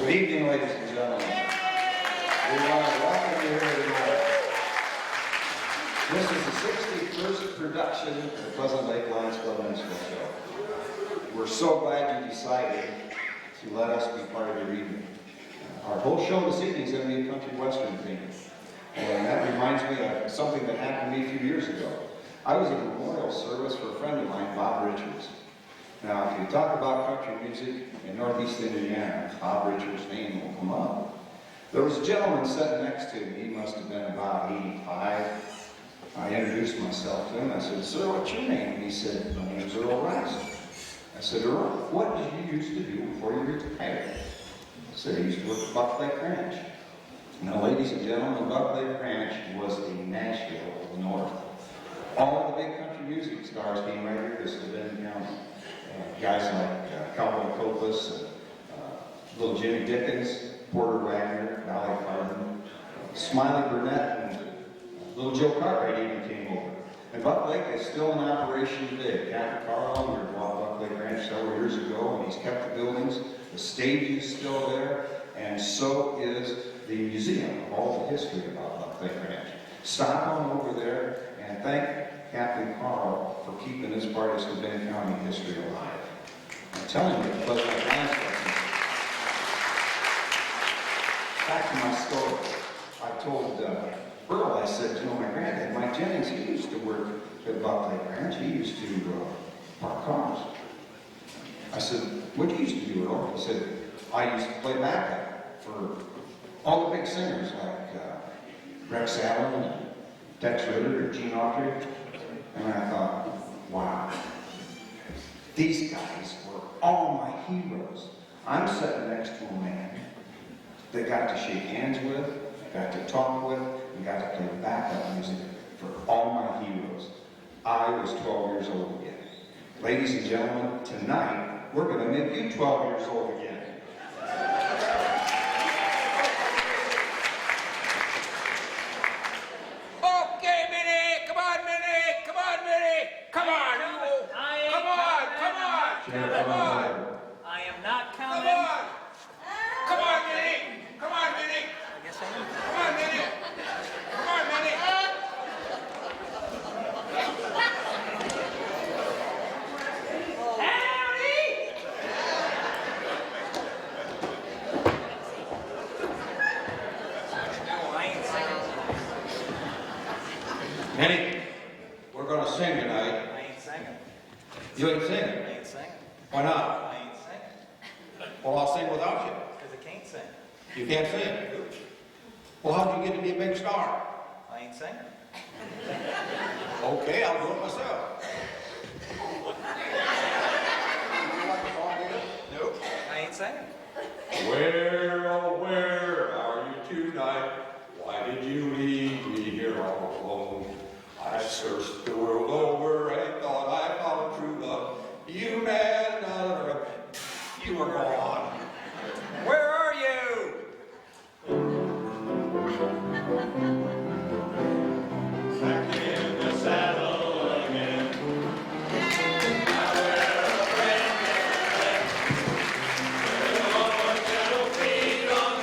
Good evening, ladies and gentlemen. We want to welcome you here tonight. This is the 61st production of the Pleasant Lake Lions Club Minstrel Show. We're so glad you decided to let us be part of your evening. Our whole show this evening is going to be a country western theme. And that reminds me of something that happened to me a few years ago. I was at a memorial service for a friend of mine, Bob Richards. Now, if you talk about country music in Northeast Indiana, Bob Richards' name will come up. There was a gentleman sitting next to me. He must have been about 85. I introduced myself to him. I said, "Sir, what's your name?" And he said, "My name's Earl Rice." I said, "Earl, what did you used to do before you retired?" He said, "I used to work at Buck Lake Ranch." Now, ladies and gentlemen, Buck Lake Ranch was the Nashville of the North. All the big country music stars came right here to Steuben County. Guys like Cowboy Copus, little Jimmy Dickens, Porter Wagner, Valley Farthing, Smiley Burnett, and little Joe Cartwright even came over. And Buck Lake is still in operation today. Captain Carl here bought Buck Lake Ranch several years ago, and he's kept the buildings. The stage is still there, and so is the museum of all the history about Buck Lake Ranch. Stop on over there and thank Captain Carl for keeping this part of Steuben County history alive. I'm telling you, it was my grandson. Back to my story. I told Earl, I said, "You know, my granddad, Mike Jennings, he used to work at Buck Lake Ranch. He used to park cars." I said, "What do you used to do, Earl?" He said, "I used to play backup for all the big singers like Rex Allen and Tex Ritter or Gene Autry." And I thought, wow, these guys were all my heroes. I'm sitting next to a man that got to shake hands with, got to talk with, and got to play backup music for all my heroes. I was 12 years old again. Ladies and gentlemen, tonight, we're going to make you 12 years old again. I am not counting. Come on! Come on, Minnie! Come on, Minnie! I guess I am. Come on, Minnie! Come on, Minnie! Howdy! No, I ain't singing. Minnie, we're going to sing tonight. I ain't singing. You ain't singing? I ain't singing. Why not? I ain't singing. Well, I'll sing without you. Because I can't sing. You can't sing. Well, how'd you get to be a big star? I ain't singing. Okay, I'll do it myself. Nope. I ain't singing. Where, oh where are you tonight? Why did you leave me here all alone? I searched the world over and thought I found true love. You man, you were gone. Where are you? Back in the saddle again. I wear a brand new dress. With all my gentle feet on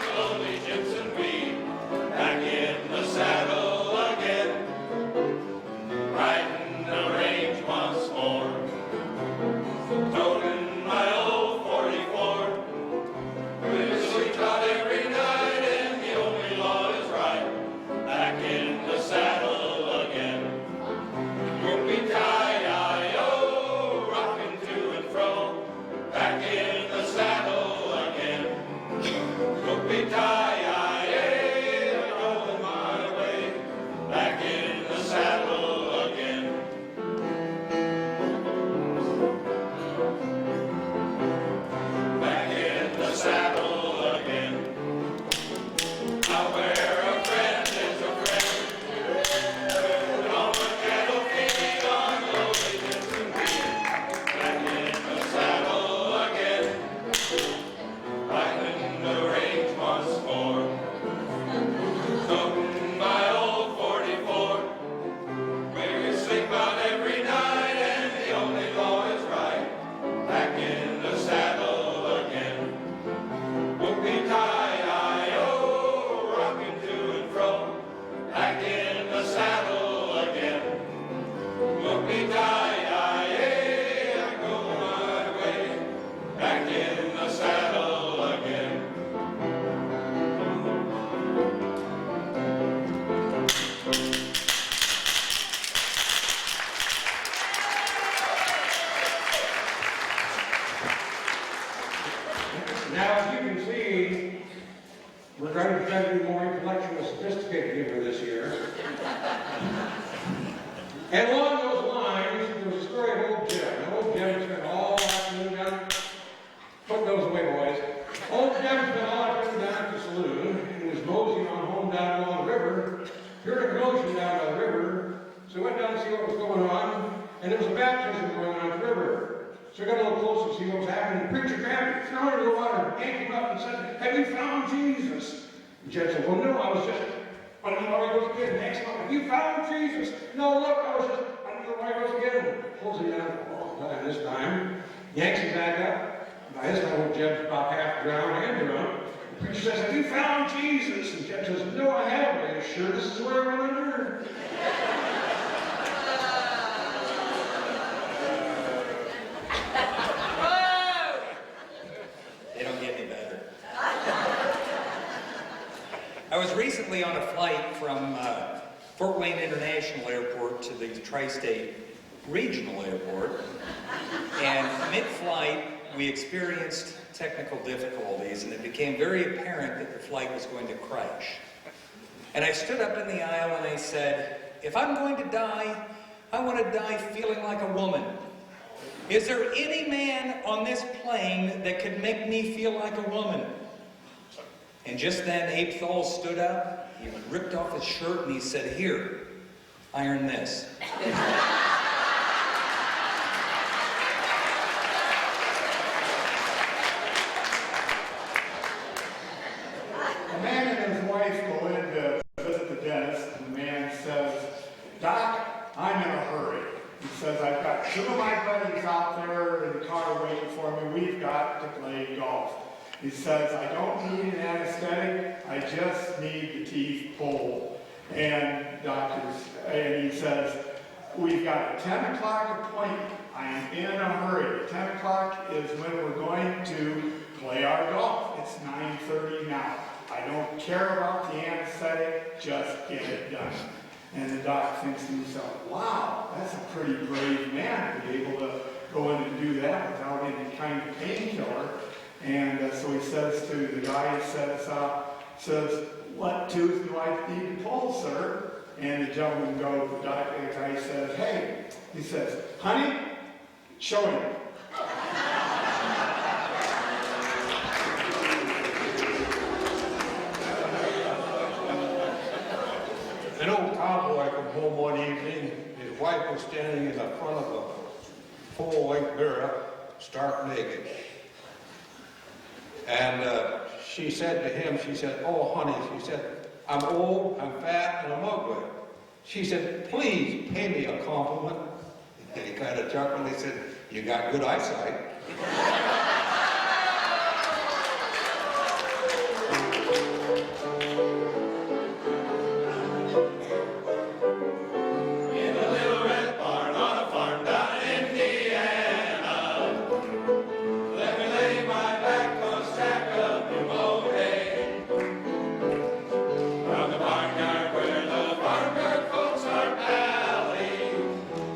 And along those lines, there was a story of old Jim. And old Jim spent all afternoon down, put those away, boys. Old Jim spent all afternoon down at the saloon and was moseying on home down along the river. Heard a commotion down by the river, so he went down to see what was going on, and there was a baptism going on at the river. So he got a little closer to see what was happening. The preacher grabbed him, threw him into the water, yanked him up, and said, "Have you found Jesus?" The Jim said, "Well, no, I was just under the Holy Ghost again." Next month, "Have you found Jesus?" "No, look, I was just under the Holy Ghost again." Pulls him down for a long time this time, yanks him back up. By this time, old Jeb's about half drowned and drunk. The preacher says, "Have you found Jesus?" And Jeb says, "No, I haven't. Are you sure this is where I went under?" They don't get any better. I was recently on a flight from Fort Wayne International Airport to the Tri-State Regional Airport, and mid-flight we experienced technical difficulties, and it became very apparent that the flight was going to crash. And I stood up in the aisle and I said, "If I'm going to die, I want to die feeling like a woman. Is there any man on this plane that could make me feel like a woman?" And just then, Abe Thol stood up, he ripped off his shirt, and he said, "Here, iron this." A man and his wife go in to visit the dentist, and the man says, "Doc, I'm in a hurry." He says, "I've got two of my buddies out there in the car waiting for me. We've got to play golf." He says, "I don't need an anesthetic. I just need the teeth pulled." And he says, "We've got a 10 o'clock appointment. I'm in a hurry. 10 o'clock is when we're going to play our golf. It's 9:30 now. I don't care about the anesthetic. Just get it done." And the doc thinks to himself, "Wow, that's a pretty brave man to be able to go in and do that without any kind of painkiller." And so he says to the guy, he says, "What tooth do I need to pull, sir?" And the gentleman goes, the guy says, "Hey," he says, "Honey, show him." An old cowboy come home one evening. His wife was standing in the front of a full-length mirror, stark naked. And she said to him, she said, "Oh, honey," she said, "I'm old, I'm fat, and I'm ugly." She said, "Please pay me a compliment." And he kind of chuckled. He said, "You got good eyesight."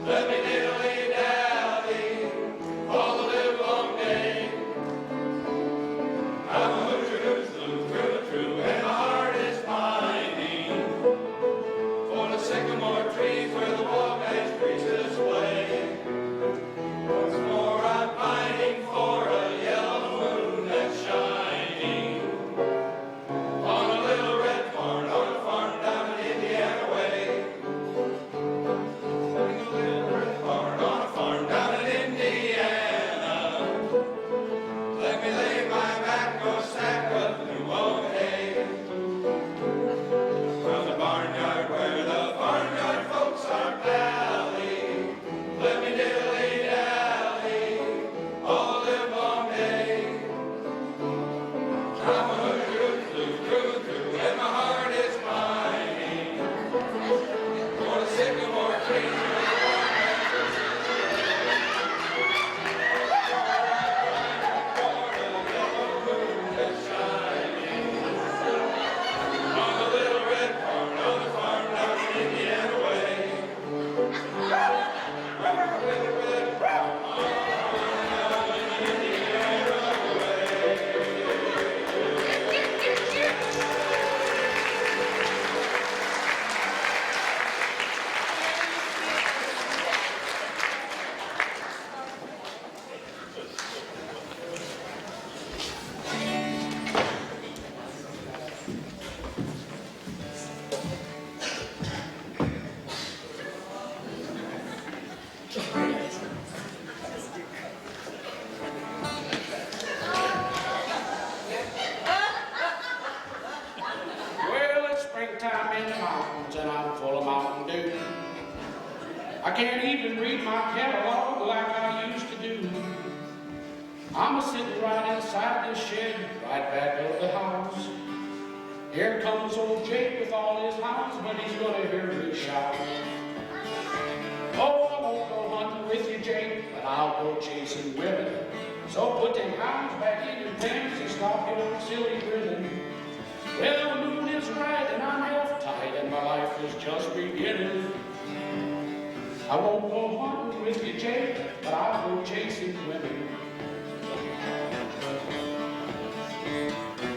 Let me dilly-dally all the live long day. I can't even read my catalog like I used to do. I'm a-sitting right inside this shed, right back of the house. Here comes old Jake with all his hounds, but he's gonna hear me shout. Oh, I won't go hunting with you, Jake, but I'll go chasing women. So put them hounds back in your pants and stop your silly grinning. Well, the moon is right and I'm half tied and my life is just beginning. I won't go hunting with you, Jake, but I'll go chasing women.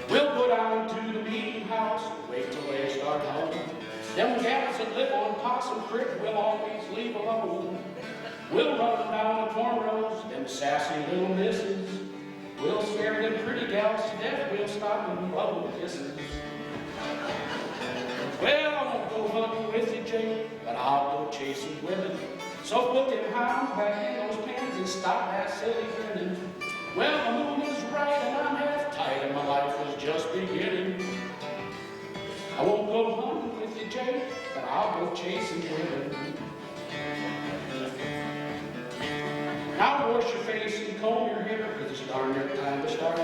We'll go down to the meeting house and wait till they start home. Them gals that live on Possum Creek will always leave alone. We'll run them down the cornrows, them sassy little misses. We'll scare them pretty gals to death, we'll stop them blow kisses. Well, I won't go hunting with you, Jake, but I'll go chasing women. So put them hounds back in those pens and stop that silly grinning. Well, the moon is right and I'm half tight and my life is just beginning. I won't go hunting with you, Jake, but I'll go chasing women. Now wash your face and comb your hair, cause it's darn near time to start.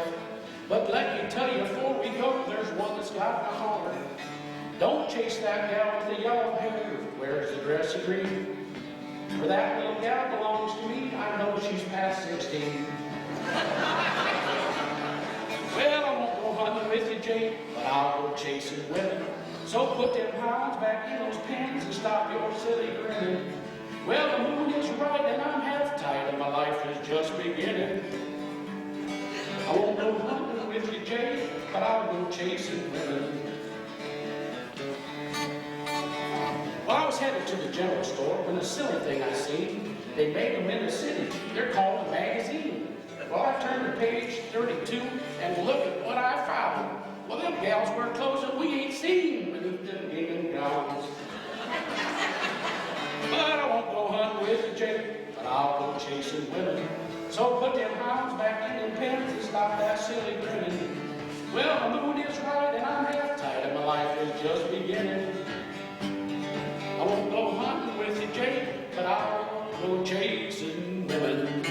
But let me tell you before we go, there's one that's got my heart. Don't chase that gal with the yellow hair who wears the dress of green. For that little gal belongs to me, I know she's past 16. Well, I won't go hunting with you, Jake, but I'll go chasing women. So put them hounds back in those pens and stop your silly grinning. Well, the moon is right and I'm half tight and my life is just beginning. I won't go hunting with you, Jake, but I'll go chasing women. Well, I was headed to the general store when a silly thing I seen. They make them in the city. They're called a magazine. Well, I turned to page 32 and look at what I found. Well, them gals wear clothes that we ain't seen beneath them gingham gowns. But I won't go hunting with you, Jake, but I'll go chasing women. So put them hounds back in them pens and stop that silly grinning. Well, the moon is right and I'm half tight and my life is just beginning. I won't go hunting with you, Jake, but I'll go chasing women.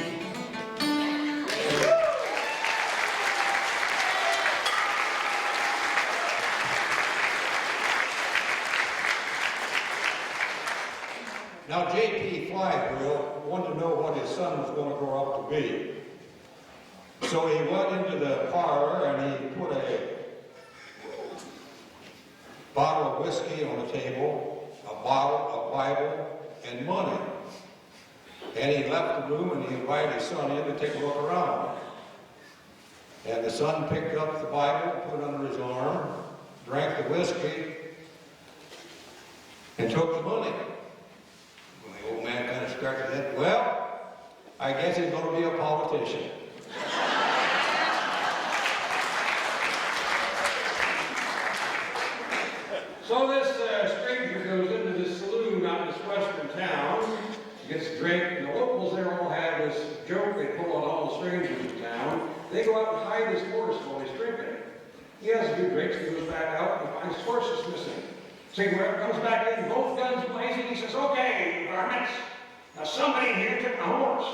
Now, J.P. Flywheel wanted to know what his son was going to grow up to be. So he went into the parlor and he put a bottle of whiskey on the table, a bottle, a Bible, and money. And he left the room and he invited his son in to take a look around. And the son picked up the Bible, put it under his arm, drank the whiskey, and took the money. The old man kind of scratched his head. Well, I guess he's going to be a politician. So this stranger goes into this saloon out in this western town, gets a drink, and the locals there all have this joke they pull on all the strangers in town. They go out and hide his horse while he's drinking. He has a few drinks, he goes back out and finds his horse is missing. So he comes back in, both guns blazing, he says, "Okay, varmints, now somebody in here took my horse.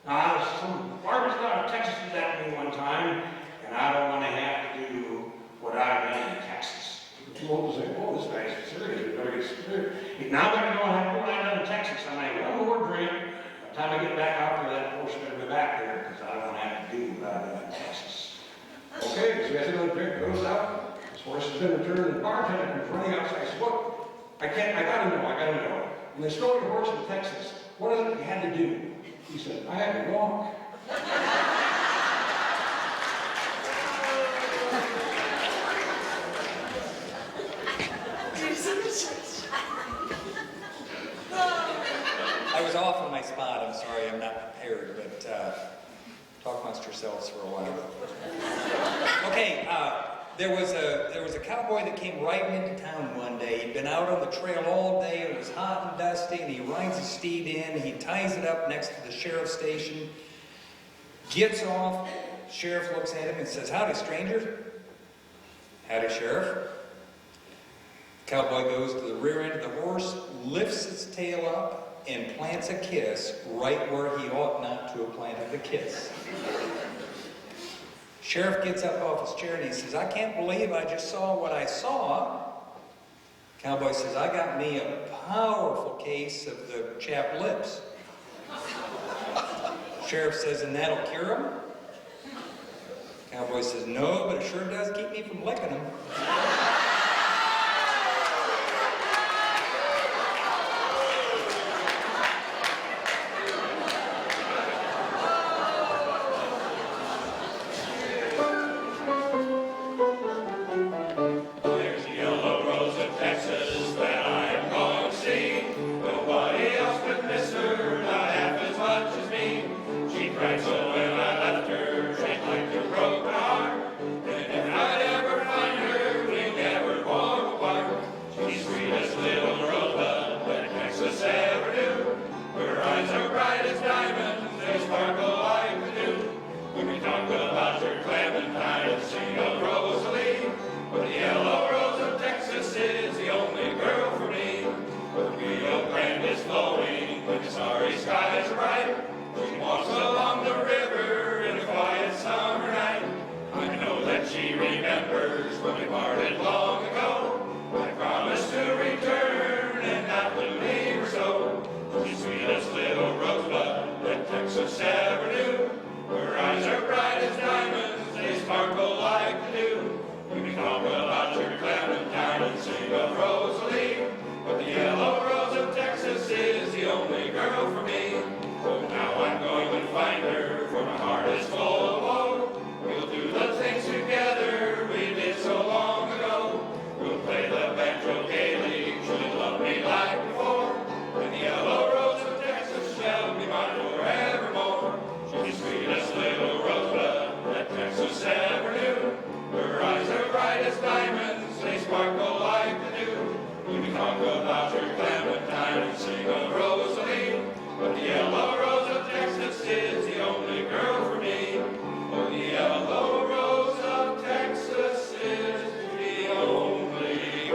Now, some farmers out of Texas did that to me one time, and I don't want to have to do what I did in Texas." The two locals say, "Oh, this guy's serious, we better get serious. Now I'm going to go and have to do what I done in Texas. I'm going to have one more drink. By the time I get back out there, that horse better be back there, because I don't want to have to do what I done in Texas." Okay, so he has another drink, goes out. His horse has been returned, and the bartender comes running outside. He says, "Look, I gotta know. When they stole your horse in Texas, what is it you had to do?" He said, "I had to walk." I was off on my spot. I'm sorry, I'm not prepared, but talk amongst yourselves for a while. Okay, there was a cowboy that came riding into town one day. He'd been out on the trail all day. It was hot and dusty, and he rides his steed in. He ties it up next to the sheriff's station. Gets off. Sheriff looks at him and says, "Howdy, stranger." "Howdy, Sheriff." Cowboy goes to the rear end of the horse, lifts its tail up, and plants a kiss right where he ought not to have planted the kiss. Sheriff gets up off his chair and he says, I can't believe I just saw what I saw. Cowboy says, I got me a powerful case of the chapped lips. Sheriff says, and that'll cure him? Cowboy says, no, but it sure does keep me from licking him. There's a yellow rose of Texas that I am going to see. Nobody else could miss her, not half as much as me. She cried so when I left her, shaped like a broken heart. And if I'd ever find her, we'd never walk apart. She's sweetest little rosebud that Texas ever knew. Her eyes are bright as diamonds, they sparkle like the dew. When we talk about her clementine and sing of Rosalie, but the yellow rose of Texas is the only girl for me. When the Rio Grande is flowing, when the starry skies are bright, she walks along the river in a quiet summer night. I know that she remembers when we parted long ago. I promised to return and not to leave her so. She's sweetest little rosebud that Texas ever knew. Her eyes are bright as diamonds, they sparkle like the dew. We can talk about your clementine and sing of Rosalie, but the yellow rose of Texas is the only girl for me. So now I'm going to find her, for my heart is full of woe. We'll do the things together we did so long ago. We'll play the banjo gaily, she'll love me like before. And the yellow rose of Texas shall be mine forevermore. She's the sweetest little rosebud that Texas ever knew. Her eyes are bright as diamonds, they sparkle like the dew. We can talk about your clementine and sing of Rosalie, but the yellow rose of Texas is the only girl for me. Oh, the yellow rose of Texas is the only girl for me.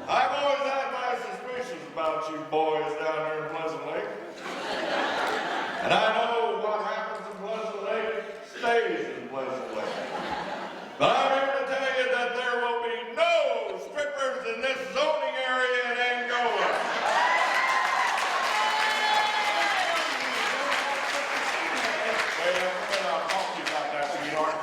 I've always had my suspicions about you boys down there in Pleasant Lake. And I know what happens in Pleasant Lake stays in Pleasant Lake. But I'm here to tell you that there will be no strippers in this zoning area in Angola. Well, I'll talk to you about that, sweetheart.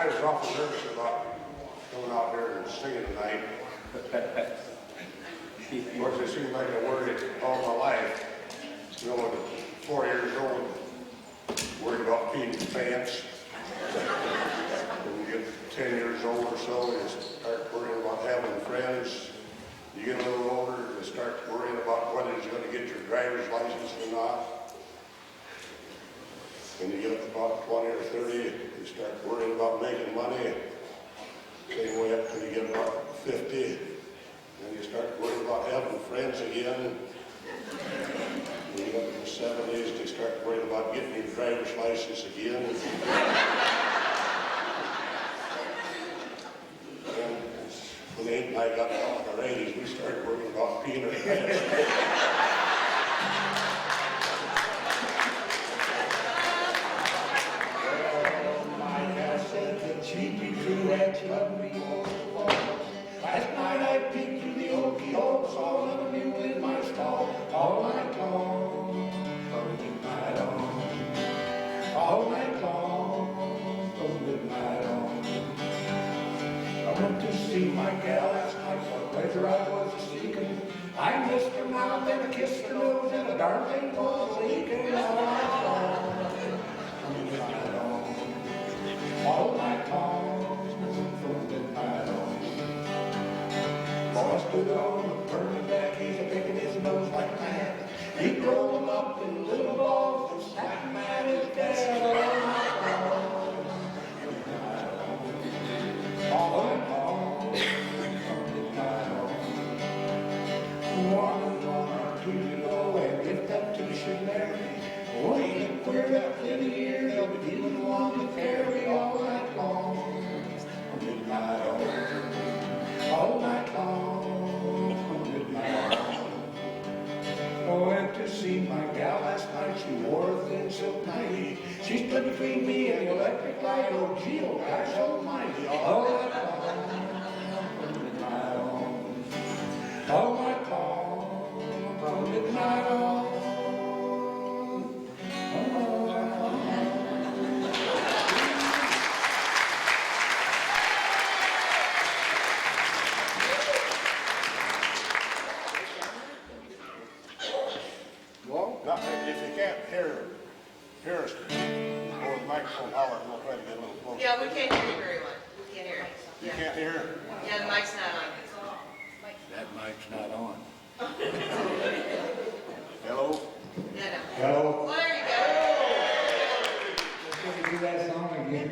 I was awful nervous about coming out here and singing tonight. Of course, it seems like I worried all my life. You know, at 4 years old, worried about peeing in pants. When you get 10 years old or so, you start worrying about having friends. You get a little older, you start worrying about whether you're going to get your driver's license or not. When you get up about 20 or 30, you start worrying about making money. Same way up till you get about 50. Then you start worrying about having friends again. When you get up in the 70s, you start worrying about getting your driver's license again. And when Abe and I got down in our 80s, we started worrying about peeing our pants. Last night I peeked through the oaky oak, saw another mule in my stall. All night long, from midnight on. All night long, from midnight on. I went to see my gal last night for pleasure I was seeking. I missed her mouth and I kissed her nose and the darn thing was leaking. All night long, from midnight on. All night long, from midnight on. Boy stood on the burning deck, he's a picking his nose like a man. He rolled them up in little balls and snapped them at his dad. All night long, from midnight on. One or two below, and if that two should marry, oh, ain't it queer that in the year they'll be dealing the one to carry all night long, from midnight on. All night long, from midnight on. I went to see my gal last night, she wore a thin silk nightie. She stood between me and the electric light, oh gee, oh gosh almighty. All night long, from midnight on. All night long, from midnight on. Now, if you can't hear us over the microphone holler, we'll try to get a little closer. Yeah, we can't hear you very well. We can't hear you. You can't hear? Yeah, the mic's not on. That mic's not on. Hello? Yeah, no. Hello? Well, there you go. Can you do that song again?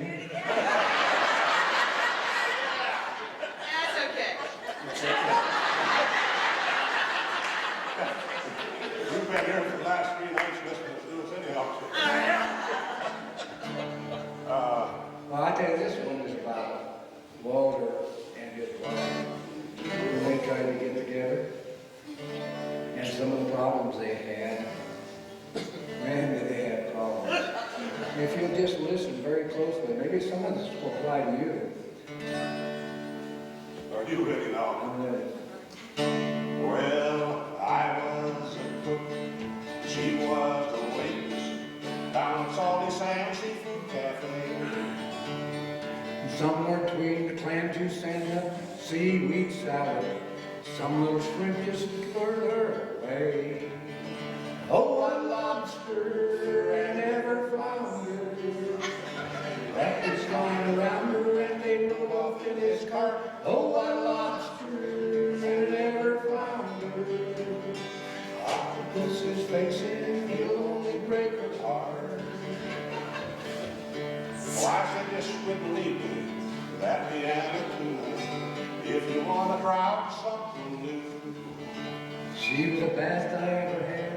That's okay. You've been here for the last 3 nights listening to us anyhow. Well, I tell you, this one is about Walter and his wife. When they tried to get together, and some of the problems they had. Man, did they have problems. If you'll just listen very closely, maybe some of this will apply to you. Are you ready now? I'm ready. Well, I was a cook, she was a waitress down Salty Sam Seafood Cafe. Somewhere between the clam juice and the seaweed salad, some little shrimp just lured her away. Oh, a lobster and ever flounder, wrapped his line around her and they rode off in his car. Oh, a lobster and ever flounder, octopus is facing, he'll only break her heart. Well, I said this wouldn't leave me, that piano tuna, if you want to try out something new. She was the best I ever had.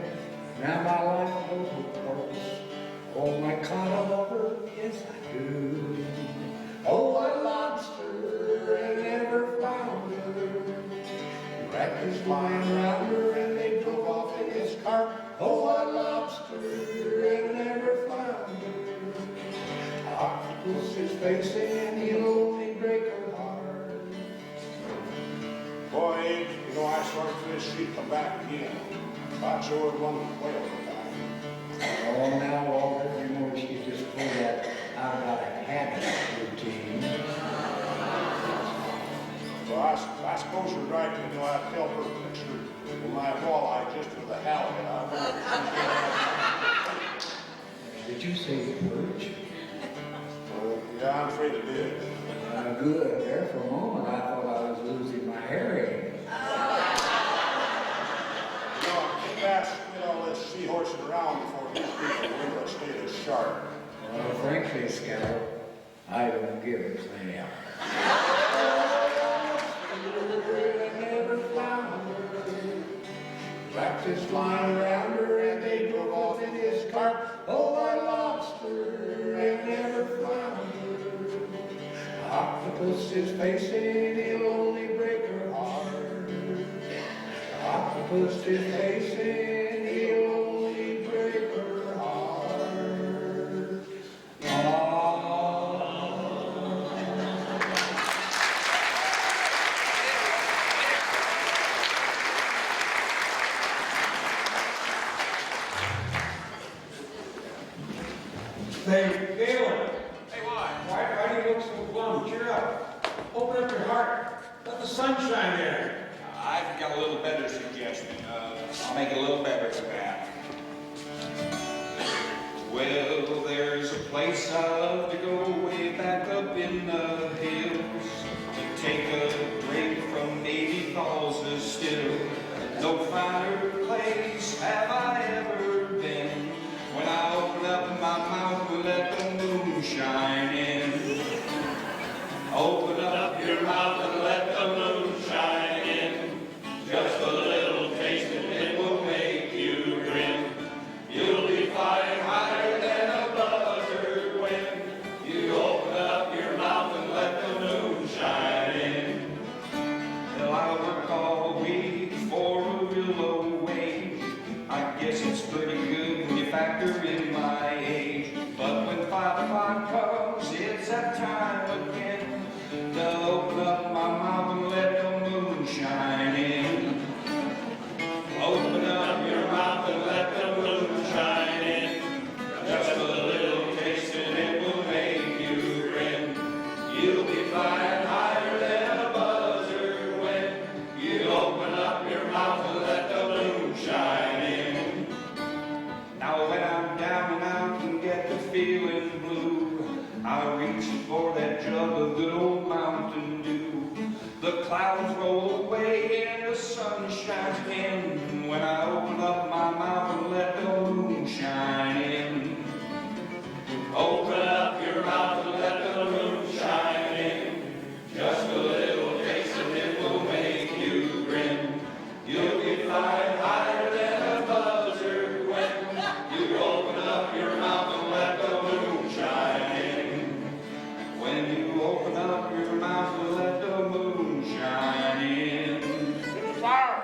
Now my life goes with purpose. Oh my God, I love her, yes I do. Oh, a lobster and ever flounder, wrapped his line around her and they drove off in his car. Oh, a lobster and ever flounder, octopus is facing and he'll only break her heart. Boy, Abe, you know, I swordfish, she'd come back again. I sure would want to play all the time. Oh, now, Walter, you know she just pulled that out about a habit routine. you say the purge? Yeah, I'm afraid it did. Good. There for a moment I thought I was losing my hearing. You know, I came back to get all this seahorsing around before these people were able to stay as sharp. Well, frankly, Scout, I don't give a damn. Practice flying around her and they drove off in his car. Oh, I lost her and never found her. Octopus is facing, he'll only break her heart. Octopus is facing, he'll only break her heart. Hey, Galen, Hey, why? why do you look so glum? Cheer up. Open up your heart. Let the sun shine in. I've got a little better suggestion. I'll make it a little better than that. Well, there's a place I love to go way back up in the hills to take a break from maybe causes still. No finer place have I ever been when I open up my mouth and let the moon shine in. Open up your mouth and let the moon shine in. Just a little taste and it will make you grin. You'll be flying higher than a buzzard when you open up your mouth and let the moon shine in. Well, I work all week for a real low wage. I guess it's pretty good when you factor in my age. But when 5 o'clock comes, it's that time again to open up my mouth and let the moon shine in. Open up your mouth and let the moon shine in. Just a little taste and it will make you grin. You'll be flying higher than a buzzard when you open up your mouth and let the moon shine in. Now when I'm down and out and get the feeling blue, I reach for that jug of good old Mountain Dew. The clouds roll away and the sun shines in when I open up my mouth and let the moon shine in. Open up your mouth and let the moon shine in. Just a little taste and it will make you grin. You'll be flying higher than a buzzard when you open up your mouth and let the moon shine in. When you open up your mouth and let the moon shine in. Fire!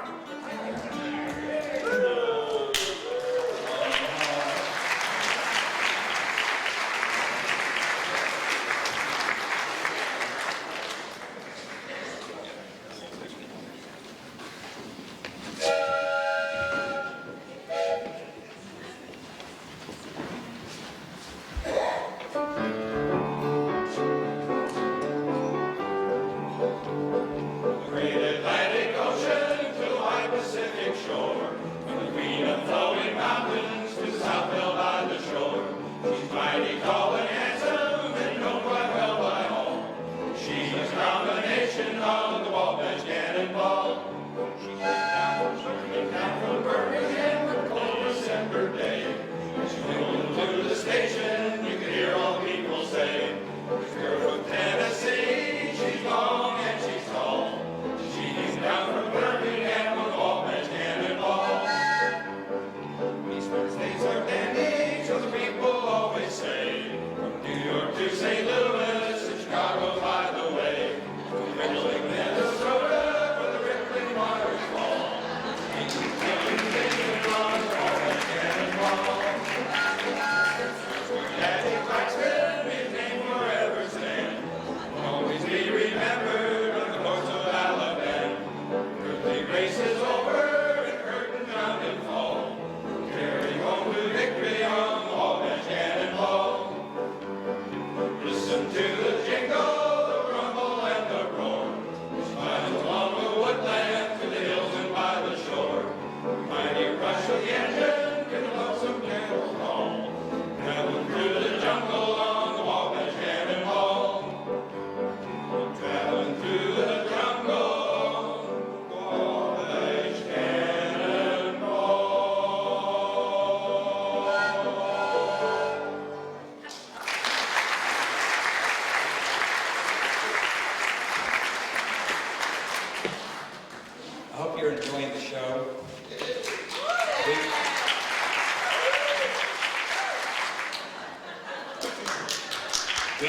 We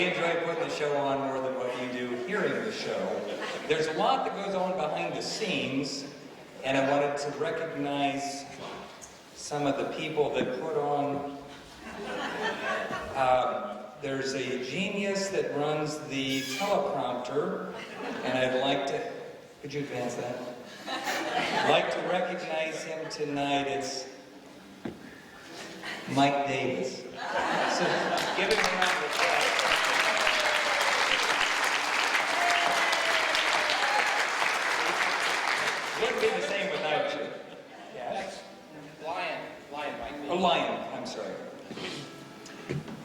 enjoy putting the show on more than what you do hearing the show. There's a lot that goes on behind the scenes, and I wanted to recognize some of the people that put on. There's a genius that runs the teleprompter, and I'd like to, could you advance that? I'd like to recognize him tonight. It's Mike Davis. So give him a round of applause. Wouldn't be the same without you. Yeah. Lion Mike. A lion, I'm sorry.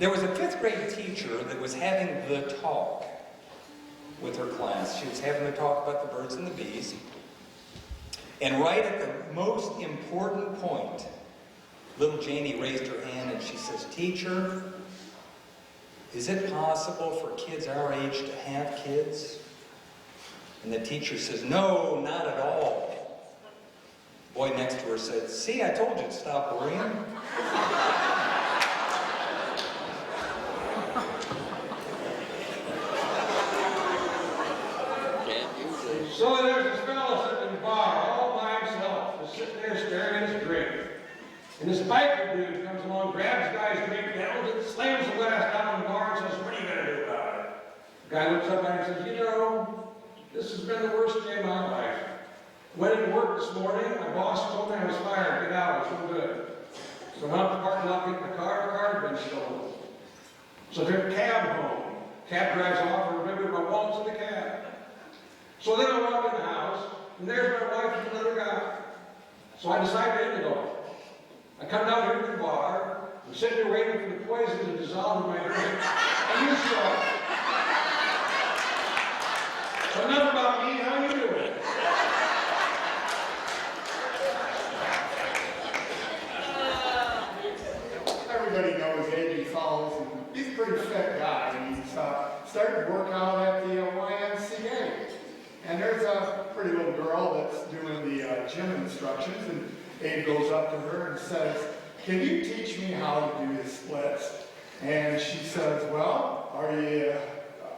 There was a 5th grade teacher that was having the talk with her class. She was having the talk about the birds and the bees. And right at the most important point, little Janie raised her hand and she says, "Teacher, is it possible for kids our age to have kids?" And the teacher says, "No, not at all." The boy next to her said, "See, I told you to stop worrying." So there's this fellow sitting in the bar all by himself, just sitting there staring at his drink. And this biker dude comes along, grabs the guy's drink down, and slams the glass down on the bar and says, "What are you going to do about it?" The guy looks up at him and says, "You know, this has been the worst day of my life. Went into work this morning, my boss told me I was fired, get out, it's no good. So I went up to the parking lot, get in the car had been stolen. So I took a cab home. Cab drives off, and remember my wallet's in the cab. So then I walk in the house, and there's my wife and another guy. So I decide to end it all. I come down here to the bar, I'm sitting there waiting for the poison to dissolve in my drink, and you show up. So enough about me, how you doing?" Everybody knows A.B. Falls, and he's a pretty fit guy. And he's started to work out at the YMCA. And there's a pretty little girl that's doing the gym instructions, and Abe goes up to her and says, "Can you teach me how to do the splits?" And she says, "Well, are you,"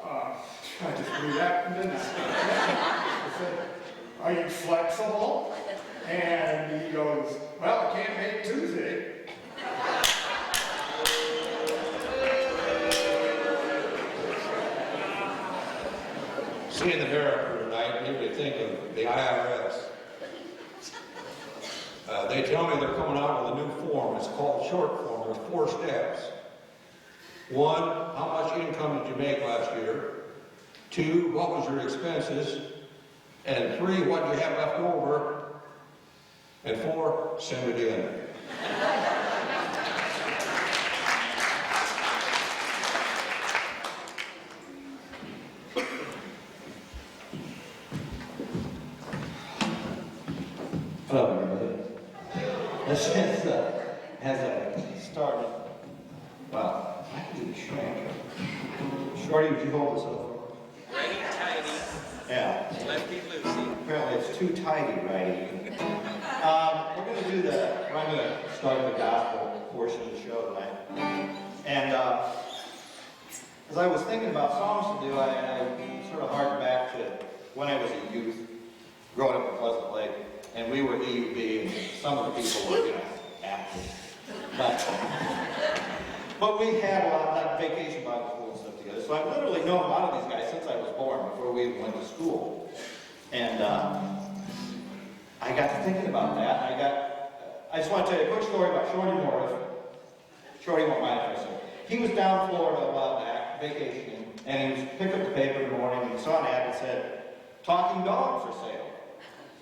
I just blew that, didn't I? I said, "Are you flexible?" And he goes, "Well, I can't make Tuesday." Seeing the director tonight made me think of the IRS. They tell me they're coming out with a new form. It's called short form. There's 4 steps. 1, how much income did you make last year? 2, what was your expenses? And 3, what do you have left over? And 4, send it in. Hello, everybody. Let's just, as I started, well, I can do the shrink. Shorty, would you hold this up for me? Righty tighty, Yeah. lefty loosey. Apparently it's too tidy, righty. We're going to do I'm going to start the gospel portion of the show tonight. And as I was thinking about songs to do, I sort of harked back to when I was a youth, growing up in Pleasant Lake. And we were EUB, and some of the people were, active. But we had a lot of like vacation Bible school and stuff together. So I've literally known a lot of these guys since I was born, before we even went to school. And I got to thinking about that. I just want to tell you a quick story about Shorty Morris. Shorty won't mind if I say. He was down in Florida a while back, vacationing, and he picked up the paper in the morning and saw an ad that said, "Talking dog for sale."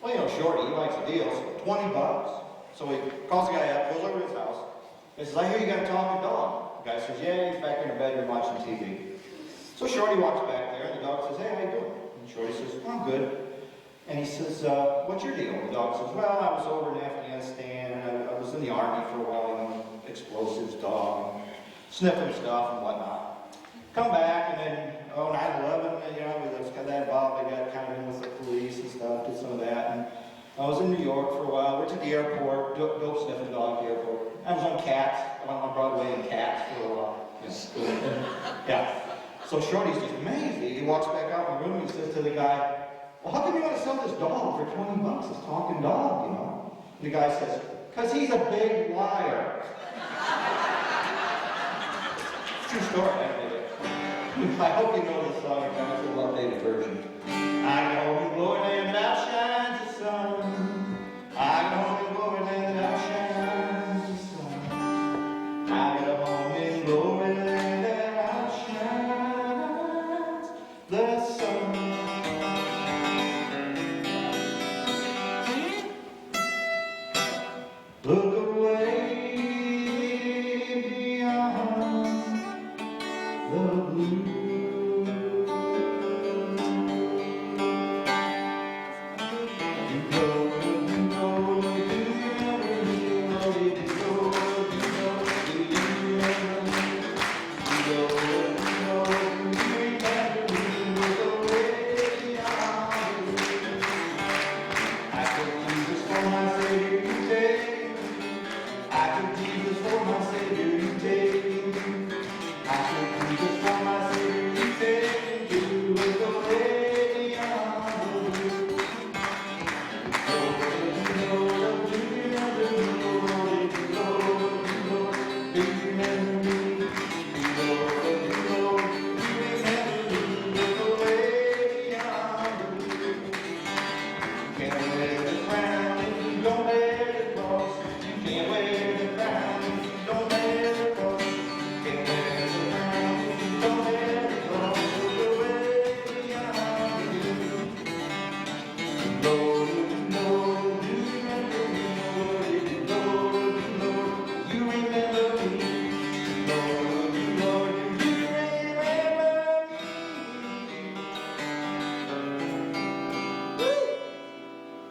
Well, Shorty, he likes a deal, so $20. So he calls the guy up, goes over to his house, and says, "I hear you got a talking dog." The guy says, "Yeah, he's back in the bedroom watching TV." So Shorty walks back there, and the dog says, "Hey, how you doing?" And Shorty says, "I'm good." And he says, "What's your deal?" And the dog says, "Well, I was over in Afghanistan, and I was in the army for a while, explosives, dog, sniffing stuff and whatnot. Come back, and then, 9/11, we just got that involved. I got kind of in with the police and stuff, did some of that. And I was in New York for a while. Went to the airport, dope sniffing dog at the airport. I was on Cats. I went on Broadway in Cats for a while. Yeah. So Shorty's just amazed. He walks back out in the room and he says to the guy, well, how come you want to sell this dog for 20 bucks? This talking dog, you know? And the guy says, because he's a big liar. True story, I hope you know this song, guys. It's a updated version. I know the glory land that shines the sun. I know the glory land that shines the sun. I know the glory land that outshines the sun. Look away beyond the blue.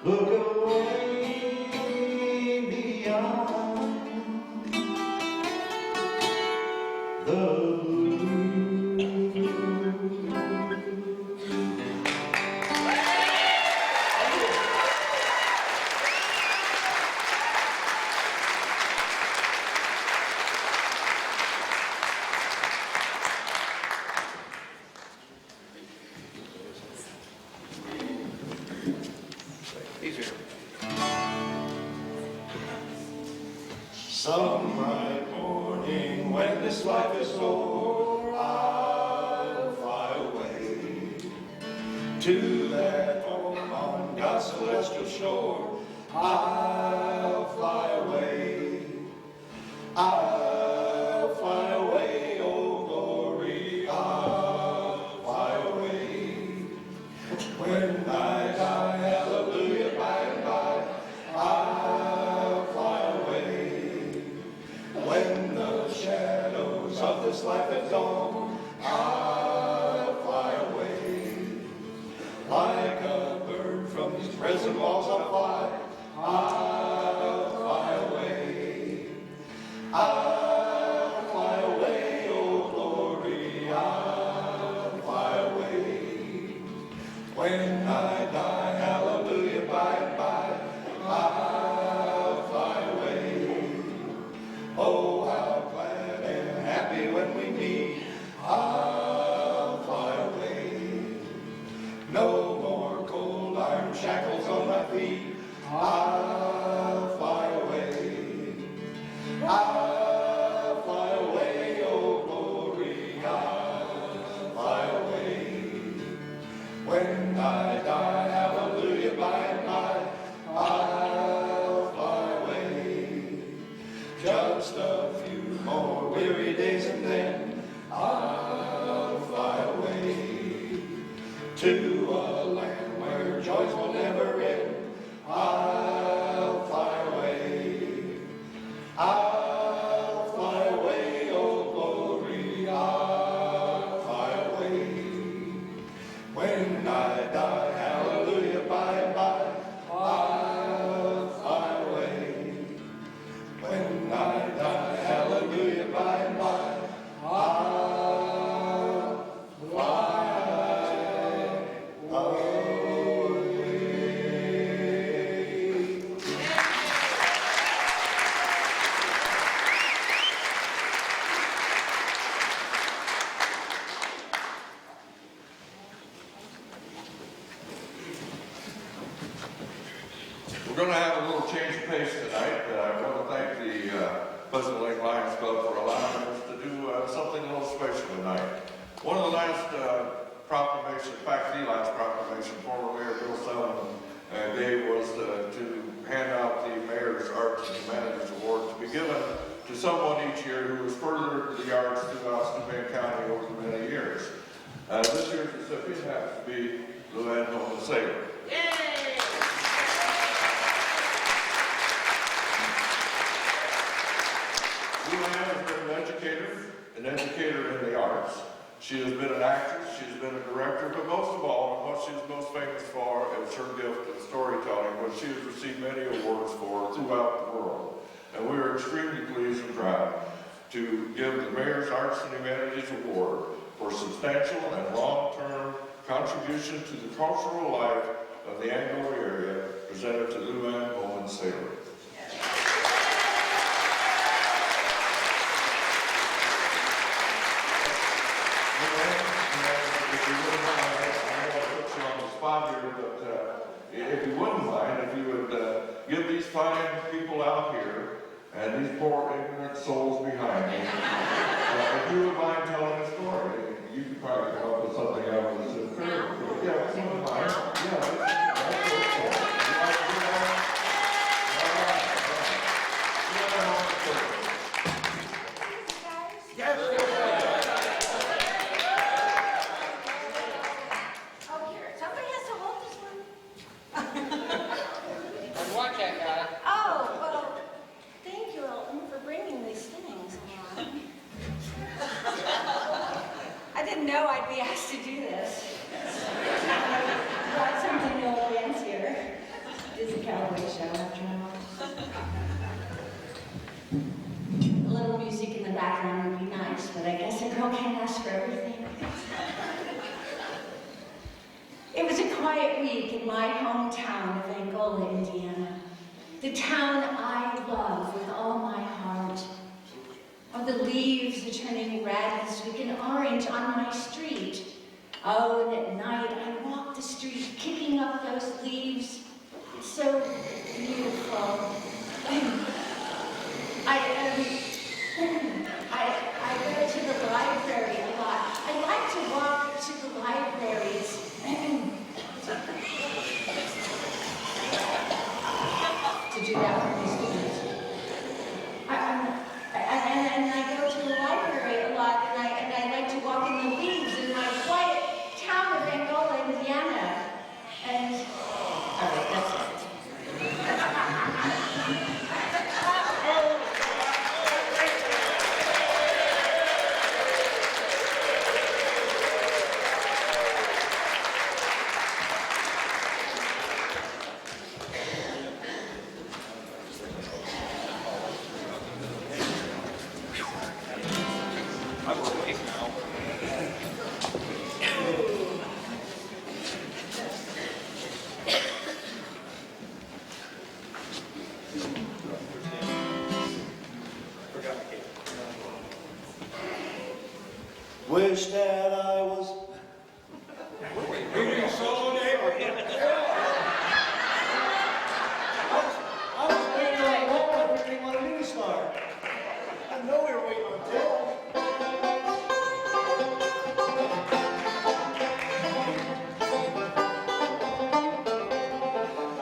Look away beyond the blue. Easier. Some bright morning when this life is o'er, I'll fly away to that home on God's celestial shore. I'll fly away. I'll fly away, oh glory, I'll fly away. When I die, hallelujah, by and by, I'll fly away. When the shadows of this life have gone, I'll fly away. Like a bird from these prison walls I'll fly, I'll fly away. I'll fly away, oh glory, I'll fly away. When I die, hallelujah, by and by, I'll fly away. Oh, how glad and happy when we meet, I'll fly away. No more cold iron shackles on my feet, I'll fly away. I'll fly away, oh glory, I'll fly away. When I die, hallelujah, by and by, I'll fly away. Just a few more weary days and then I'll fly away to a land where joys will never end. I'll fly away. I'll fly away, oh glory, I'll fly away. When I die, hallelujah, by and by, I'll fly away. When I die, hallelujah, by and by, I'll fly away. change the pace tonight. I want to thank the Pleasant Lake Lions Club for allowing us to do something a little special tonight. One of the last faculty last proclamation former Mayor Bill Sullivan gave was to hand out the Mayor's Arts and Humanities Award to be given to someone each year who has furthered the arts throughout Steuben County over the many years. This year's recipient happens to be Luann Holman Saylor. Yay! Luann has been an educator in the arts. She has been an actress, she's been a director, but most of all, and what she's most famous for is her gift of storytelling, which she has received many awards for throughout the world. And we are extremely pleased and proud to give the Mayor's Arts and Humanities Award for substantial and long-term contribution to the cultural life of the Angola area, presented to Luann Holman Saylor. If you wouldn't mind, if you would give these fine people out here and these poor ignorant souls behind me, if you would mind telling a story, you could probably come up with something I was encouraged. Yeah, if you wouldn't mind. It was a quiet week in my hometown of Angola, Indiana. The town I love with all my heart. Oh, the leaves are turning red this week and orange on my street. Oh, and at night I walk the street kicking up those leaves. It's so beautiful. I go to the library a lot. I like to walk to the libraries. To do that with my students. And I go to the library a lot, and I like to walk in the leaves in my quiet town of Angola, Indiana. And, all right, that's it. Wish that I was. Maybe solo neighbor. I was waiting on Walter if he wanted me to start. I know we were waiting on Tel.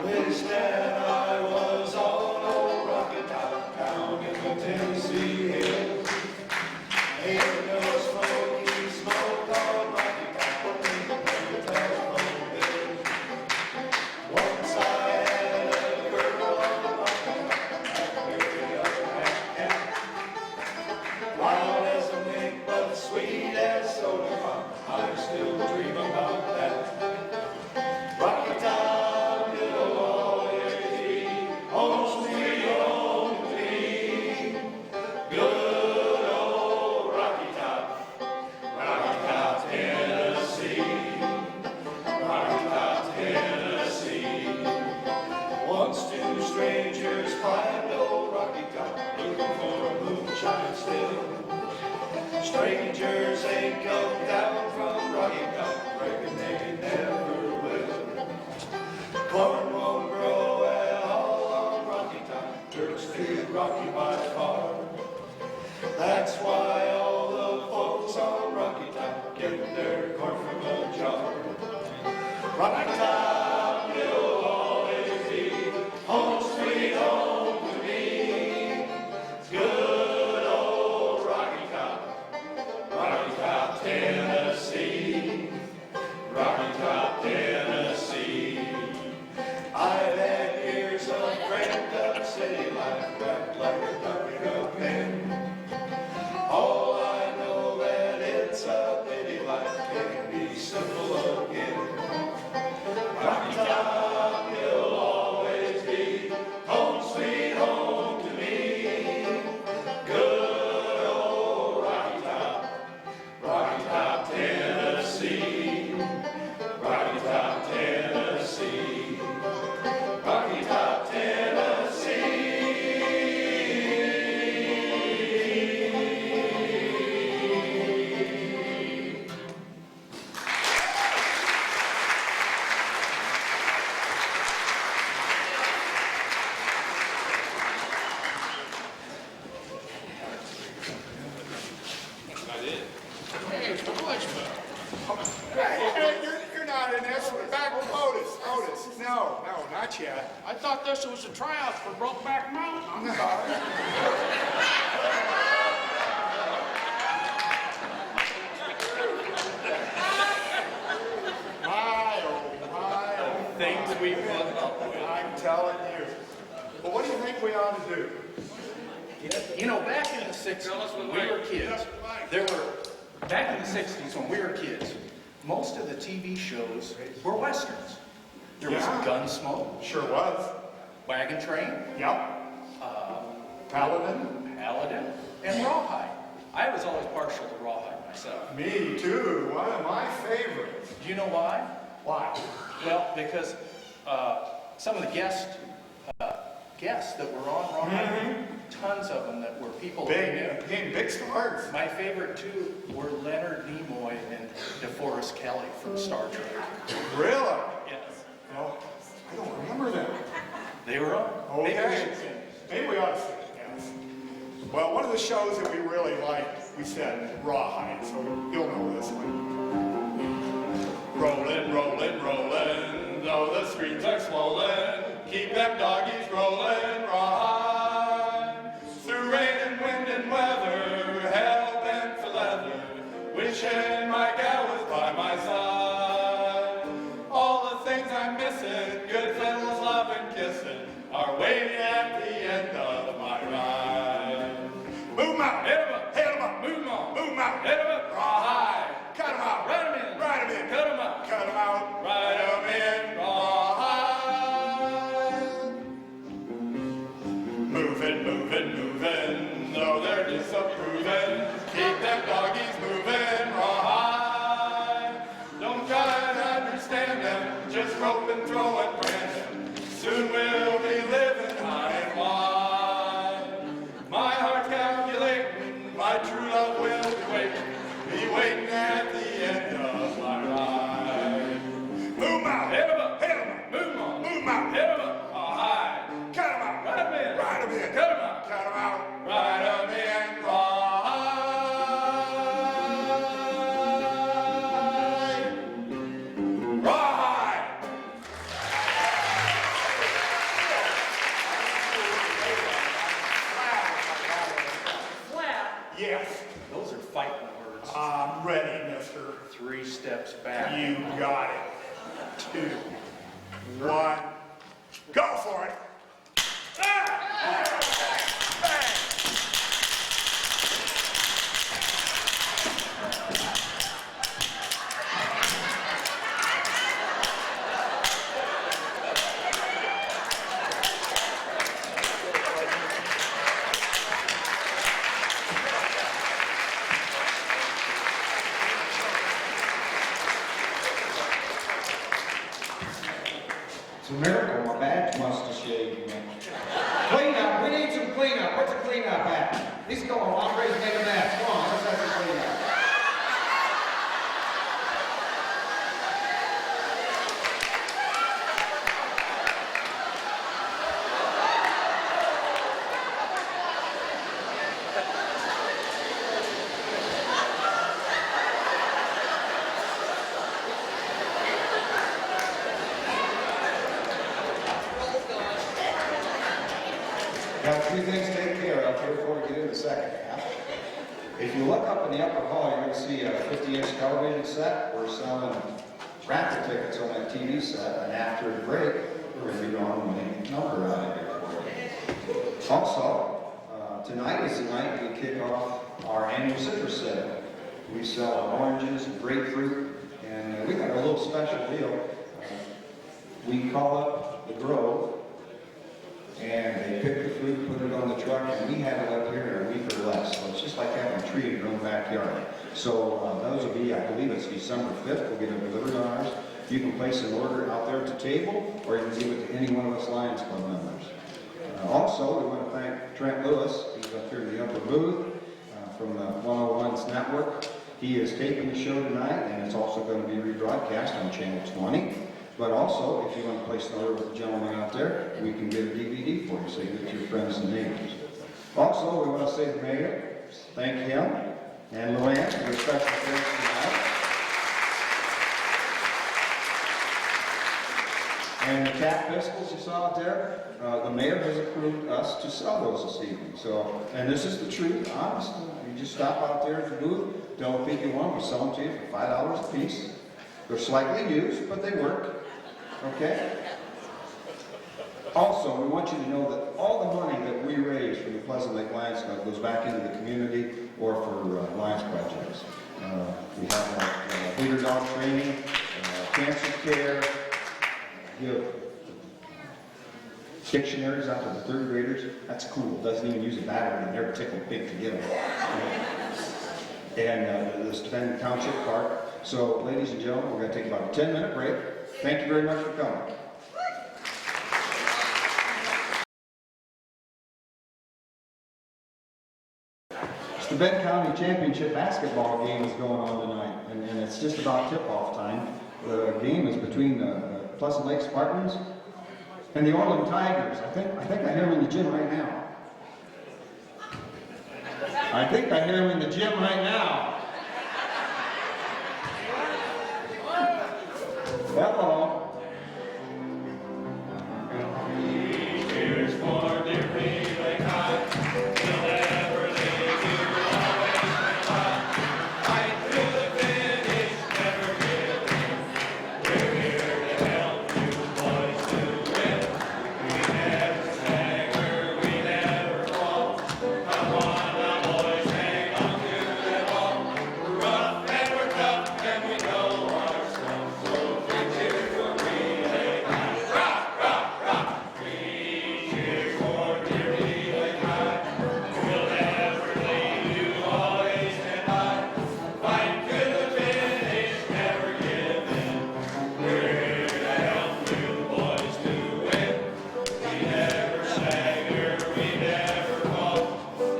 Wish that I was on old Rocky Top down in the Tennessee hills. Ain't no smoky smoke on Rocky Top in the telephone bills. Once I had a girl on Rocky Top, very young and wild as a mink, but sweet as soda pop. I'm still dreaming about that. Rocky Top, it'll always be home sweet home to me. Good old Rocky Top, Tennessee. Rocky Top, Tennessee. Once two strangers climbed old Rocky Top, looking for a moonshine still. Strangers ain't come down from Rocky Top, reckon they never will. Corn won't grow at all on Rocky Rocky by far. That's why all the folks on Rocky Top get their corn from a jar. Rocky Top, you'll always be home sweet home to me. Good old Rocky Top, Tennessee. Rocky Top, Tennessee. I've had years of cranked up city life, wrapped like a duck in a pen. All I know that it's a pity life can be simple again. Rocky Top, you'll always be home sweet home to me. Good old Rocky Top, Tennessee. Rocky Top, Tennessee. Rocky Top, Tennessee. Hey, you're not in this. We're back with Otis. No, not yet. I thought this was a tryout for Brokeback Mountain. I'm sorry. My, oh, Things we put up with. I'm telling you. Well, what do you think we ought to do? You know, back in the 60s when we were kids, back in the 60s when we were kids, most of the TV shows were Westerns. There was Yeah. Gunsmoke, Sure was. Wagon Train, Yep. Paladin. and Rawhide. I was always partial to Rawhide myself. Me too. One of my favorites. Do you know why? Why? Well, because some of the guests that were on Rawhide, tons of them that were people that we knew. Big stars. My favorite two were Leonard Nimoy and DeForest Kelley from Star Trek. Really? Yes. Well, I don't remember them. They were on. Maybe we Okay. should see them. Maybe we ought to see it, yes. Well, one of the shows that we really liked, we said Rawhide, so you'll know this one. Rollin', rollin', rollin', though the streets are swollen, keep them doggies rollin', rawhide. Through rain and wind and weather, hell bent for leather, wishing my gal was by my side. All the things I'm missing, good fiddles, love and kissing, are waiting at the end of my ride. Move 'em out, hit 'em up, hit 'em up, move 'em on, move 'em out, hit 'em up, rawhide. Cut 'em out, Ride 'em in. ride 'em in, Cut 'em out. cut 'em out, ride 'em in, rawhide. Moving, moving, moving, though they're disapproving, keep them doggies moving, rawhide. Don't try to understand them, just rope and throw and brand them, soon we'll be living high and wide. My heart's calculating, my true love will be waiting at the end of my ride. Move 'em out, hit 'em up, hit 'em up, move 'em on, move 'em out, hit 'em up, rawhide. Cut 'em out, ride 'em in, ride 'em in, cut 'em out, cut 'em out, ride 'em in, rawhide. Rawhide. Yes. Those are fighting words. I'm ready, mister. 3 steps back. You got it. 2, 1, go for it. It's a miracle my badge must have shaved me. Cleanup, we need some cleanup. Where's the cleanup at? He's going, I'm ready to make a mess. Come on, let's have some cleanup. few things to take care of here before we get into the second half. If you look up in the upper hall, you're going to see a 50-inch television set. We're selling raffle tickets on that TV set, and after the break, we're going to be going the number out of here for you. Also, tonight is the night we kick off our annual citrus sale. We sell oranges and grapefruit, and we got a little special deal. We call up the Grove, and they pick the fruit, put it on the truck, and we have it up here in a week or less. So it's just like having a tree in your own backyard. So those will be, I believe it's December 5th, we'll get it delivered on ours. You can place an order out there at the table, or you can give it to any one of us Lions Club members. Also, we want to thank Trent Lewis. He's up here in the upper booth from the 101's network. He is taping the show tonight, and it's also going to be rebroadcast on Channel 20. But also, if you want to place an order with the gentleman out there, we can get a DVD for you so you get to your friends and neighbors. Also, we want to say to the mayor, thank him and Luann for their special thanks tonight. And the cat pistols you saw out there, the mayor has approved us to sell those this evening. So, and this is the truth, honest. You just stop out there at the booth, tell the people you want, we'll sell them to you for $5 a piece. They're slightly used, but they work. Okay? Also, we want you to know that all the money that we raise from the Pleasant Lake Lions Club goes back into the community or for Lions projects. We have leader dog training, cancer care, give dictionaries out to the third graders. That's cool. Doesn't even use a battery, and they're tickled pink to get them. And the Stephen Township Park. So, ladies and gentlemen, we're going to take about a 10-minute break. Thank you very much for coming. It's the Benton County Championship basketball game is going on tonight, and it's just about tip-off time. The game is between the Pleasant Lake Spartans and the Orland Tigers. I think I hear them in the gym right now. I think I hear them in the gym right now. Hello. Cheers for dear Lake High. We'll never leave you, always stand by. Fight through the finish, never give in. We're here to help you boys to win. We never stagger, we never fall. Come on now, boys, hang on to the ball. We're rough and we're tough and we know our stuff. So cheers for Lake High. Rock, rock, rock. Cheers for dear Lake High. We'll never leave you, always stand by. Fight to the finish, never give in. We're here to help you boys to win. We never stagger, we never fall.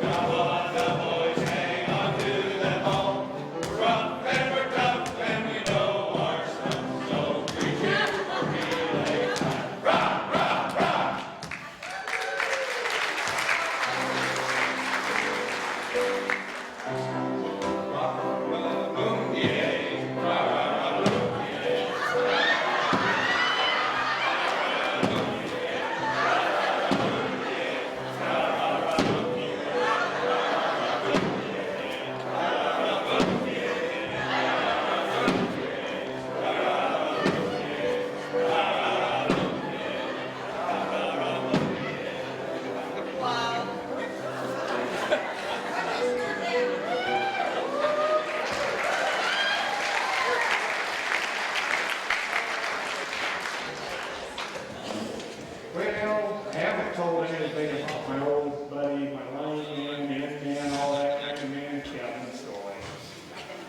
Come on now, boys, hang on to that ball. We're rough and we're tough and we know our stuff. So we cheer for Lake High. Rock, rock, rock. Boom, yay. Rock, rock, rock, boom, yay. Wow. Well, I haven't told anything about my old buddy, my lineman, man, all that kind of man, Kevin Story.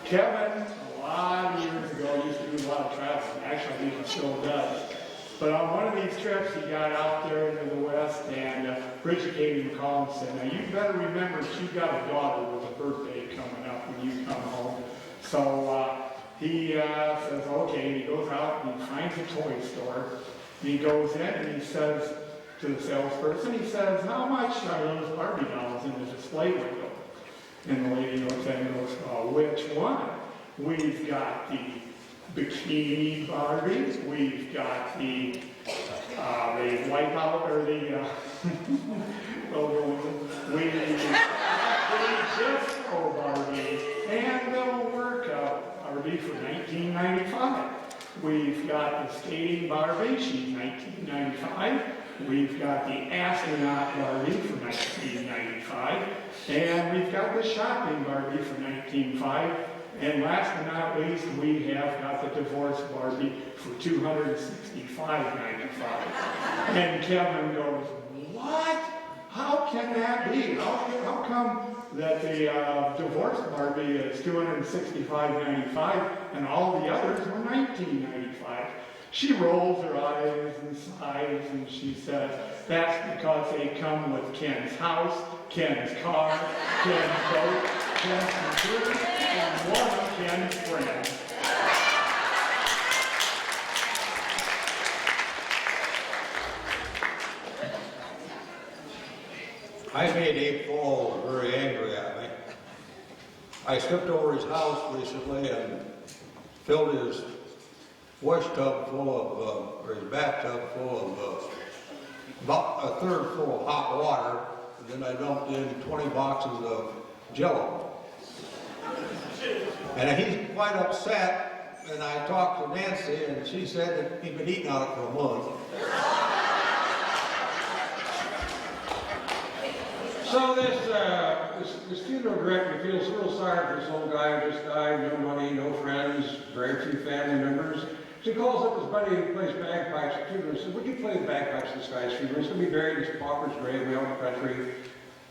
Kevin, a lot of years ago, used to do a lot of traveling. Actually, he still does. But on one of these trips, he got out there into the West, and Bridget gave him a call and said, now you better remember that you've got a daughter with a birthday coming up when you come home. So he says, okay, and he goes out and he finds a toy store. He goes in and he says to the salesperson, he says, how much are those Barbie dolls in the display window? And the lady looks at him and goes, which one? We've got the bikini Barbies, we've got the wipeout, or the balloon. We just go Barbie and the workout Barbie for 1995. We've got the skating Barbie, she's 1995. We've got the astronaut Barbie for 1995. And we've got the shopping Barbie for 1995. And last but not least, we have got the divorce Barbie for $265.95. And Kevin goes, what? How can that be? How come that the divorce Barbie is $265.95 and all the others were $19.95? She rolls her eyes and sighs and she says, that's because they come with Ken's house, Ken's car, Ken's boat, Ken's computer, and one of Ken's friends. I made Abe Fall very angry at me. I stepped over his house recently and filled his wash tub full of, or his bathtub full of, about a third full of hot water, and then I dumped in 20 boxes of Jell-O. And he's quite upset, and I talked to Nancy, and she said that he'd been eating on it for a month. So this funeral director feels real sorry for this old guy who just died, no money, no friends, very few family members. So he calls up his buddy who plays bagpipes at funeral and says, would you play the bagpipes at this guy's funeral? He's going to be buried in his pauper's grave way out in the country.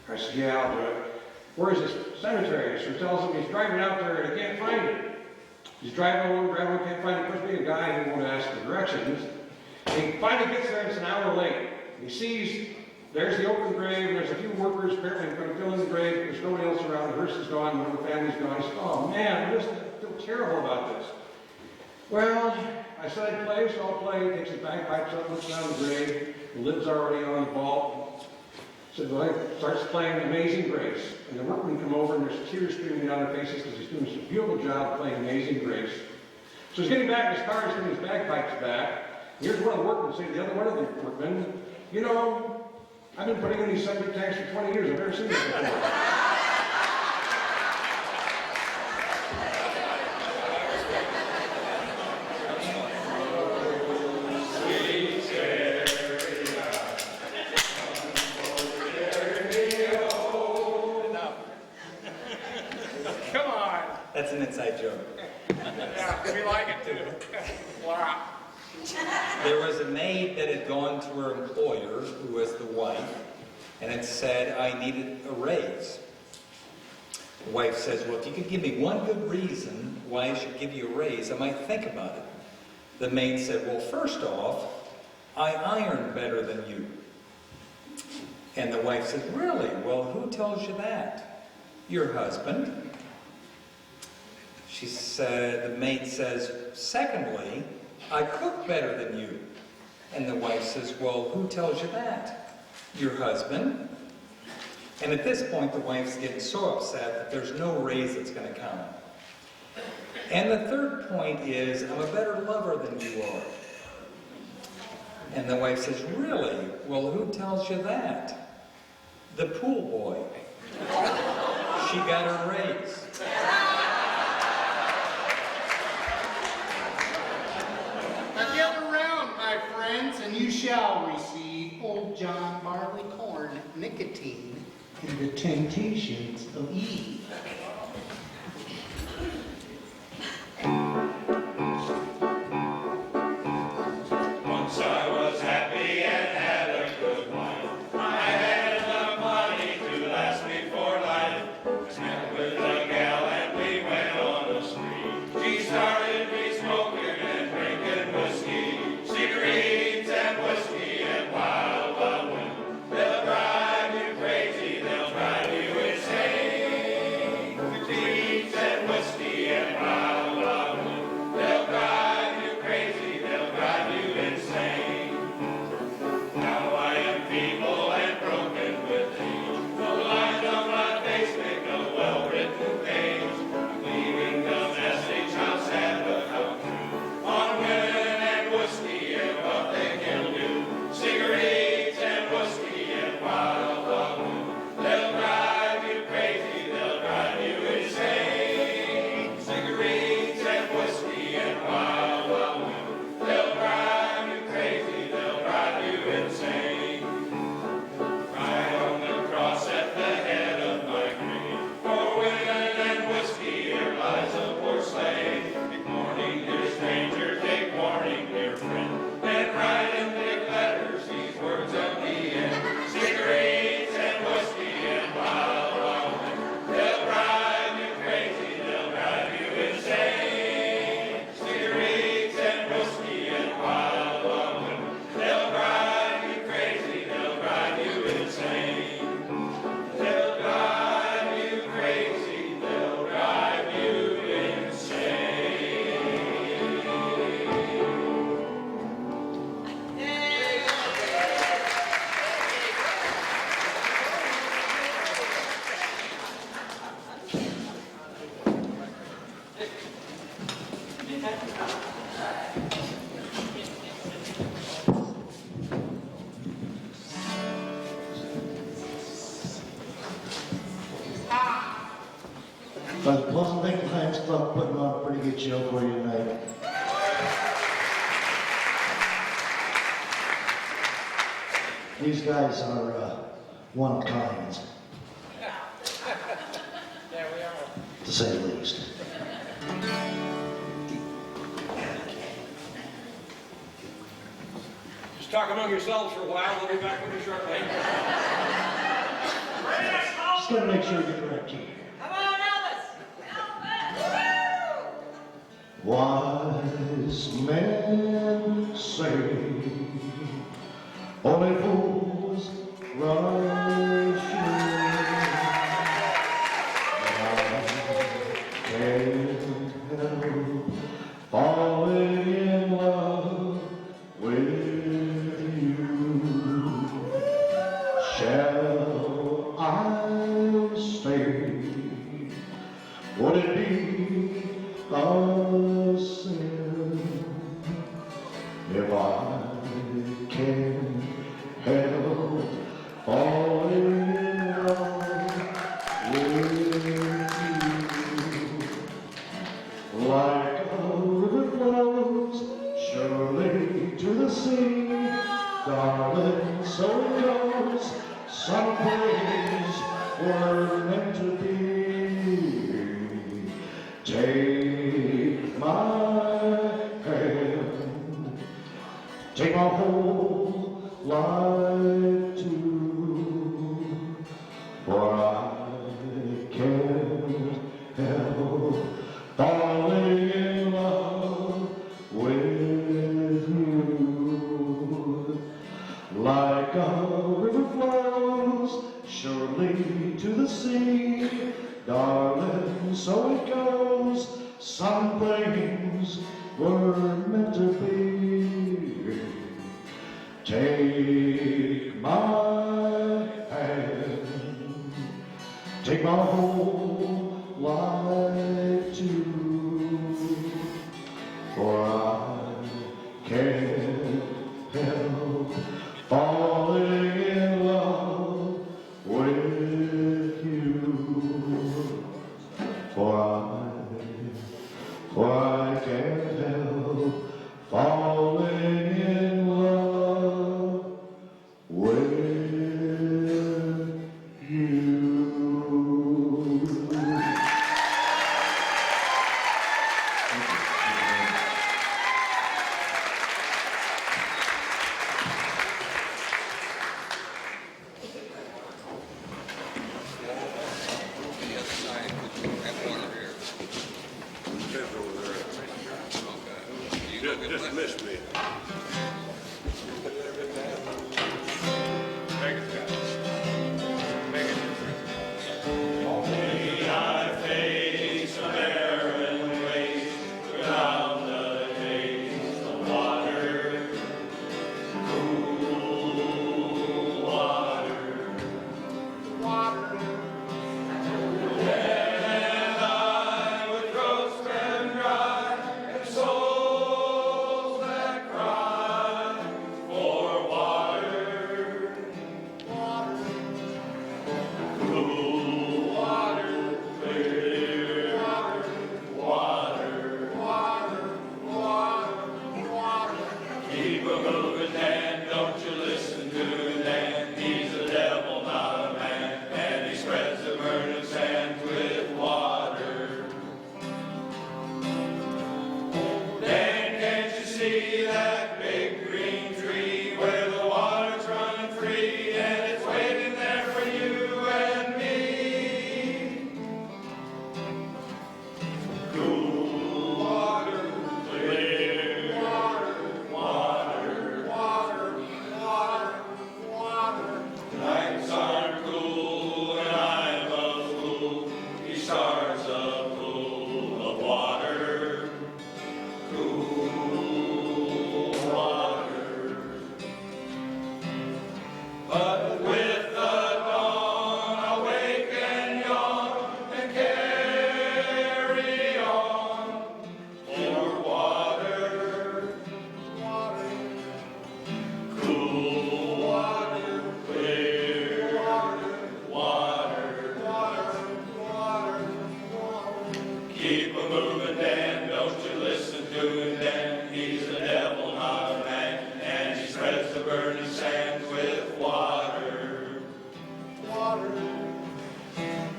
I said, yeah, I'll do it. Where is this cemetery? So he tells him he's driving out there and he can't find it. He's driving along, can't find it. Of course, being a guy who won't ask the directions. And he finally gets there and it's an hour late. He sees there's the open grave, there's a few workers apparently going to fill in the grave, there's nobody else around, the hearse is gone, one of the family's gone. He said, oh man, I just feel terrible about this. Well, I said I'd play, so I'll play. He takes his bagpipes up, looks down the grave, the lid's already on the vault. So the boy starts playing Amazing Grace. And the workmen come over and there's tears streaming down their faces because he's doing this beautiful job playing Amazing Grace. So he's getting back in his car, he's getting his bagpipes back. Here's one of the workmen saying to the other one of the workmen, you know, I've been putting in these septic tanks for 20 years. I've never seen this before. Come on. That's an inside joke. Yeah, we like it too. Wow. There was a maid that had gone to her employer, who was the wife, and had said, I needed a raise. The wife says, well, if you could give me one good reason why I should give you a raise, I might think about it. The maid said, well, first off, I iron better than you. And the wife said, really? Well, who tells you that? Your husband. She said, the maid says, secondly, I cook better than you. And the wife says, well, who tells you that? Your husband. And at this point, the wife's getting so upset that there's no raise that's going to come. And the third point is, I'm a better lover than you are. And the wife says, really? Well, who tells you that? The pool boy. She got her raise. Now gather round, my friends, and you shall receive Old John Barleycorn nicotine in the temptations of Eve. Once I was happy and had a good wife. I had enough money to last me for life. Met with a gal and we went on a spree. She started me smoking and drinking whiskey, cigarettes and whiskey and wild, wild women. They'll drive you crazy, they'll drive you insane. But the Pleasant Lake Lions Club putting on a pretty good show for you tonight. These guys are one of kind, to say the least. Just talk among yourselves for a while. We'll be back with you shortly. Just gotta make sure you get the right key. Come on, Elvis! Wise men say only fools rush in, but I can't help falling in love with you. Shall I stay? Would it be a sin if I can help falling in love with you? Like a river flows surely to the sea, darling, so it goes. Some days were meant to be. Take my hand, take my whole life too, for I can't help falling in love with you. Like a river flows surely to the sea, darling, so it goes. Some things were meant to be. Take my hand, take my whole life too, for I can't help falling in love with you. For I can't help falling in love with you. Just missed me. Only I face a barren waste, without the taste of water, cool water. And I would roast and dry, and souls that Keep a moving, Dan, don't you listen to him, Dan. He's the devil, not a man, and he spreads the burning sand with water. Water.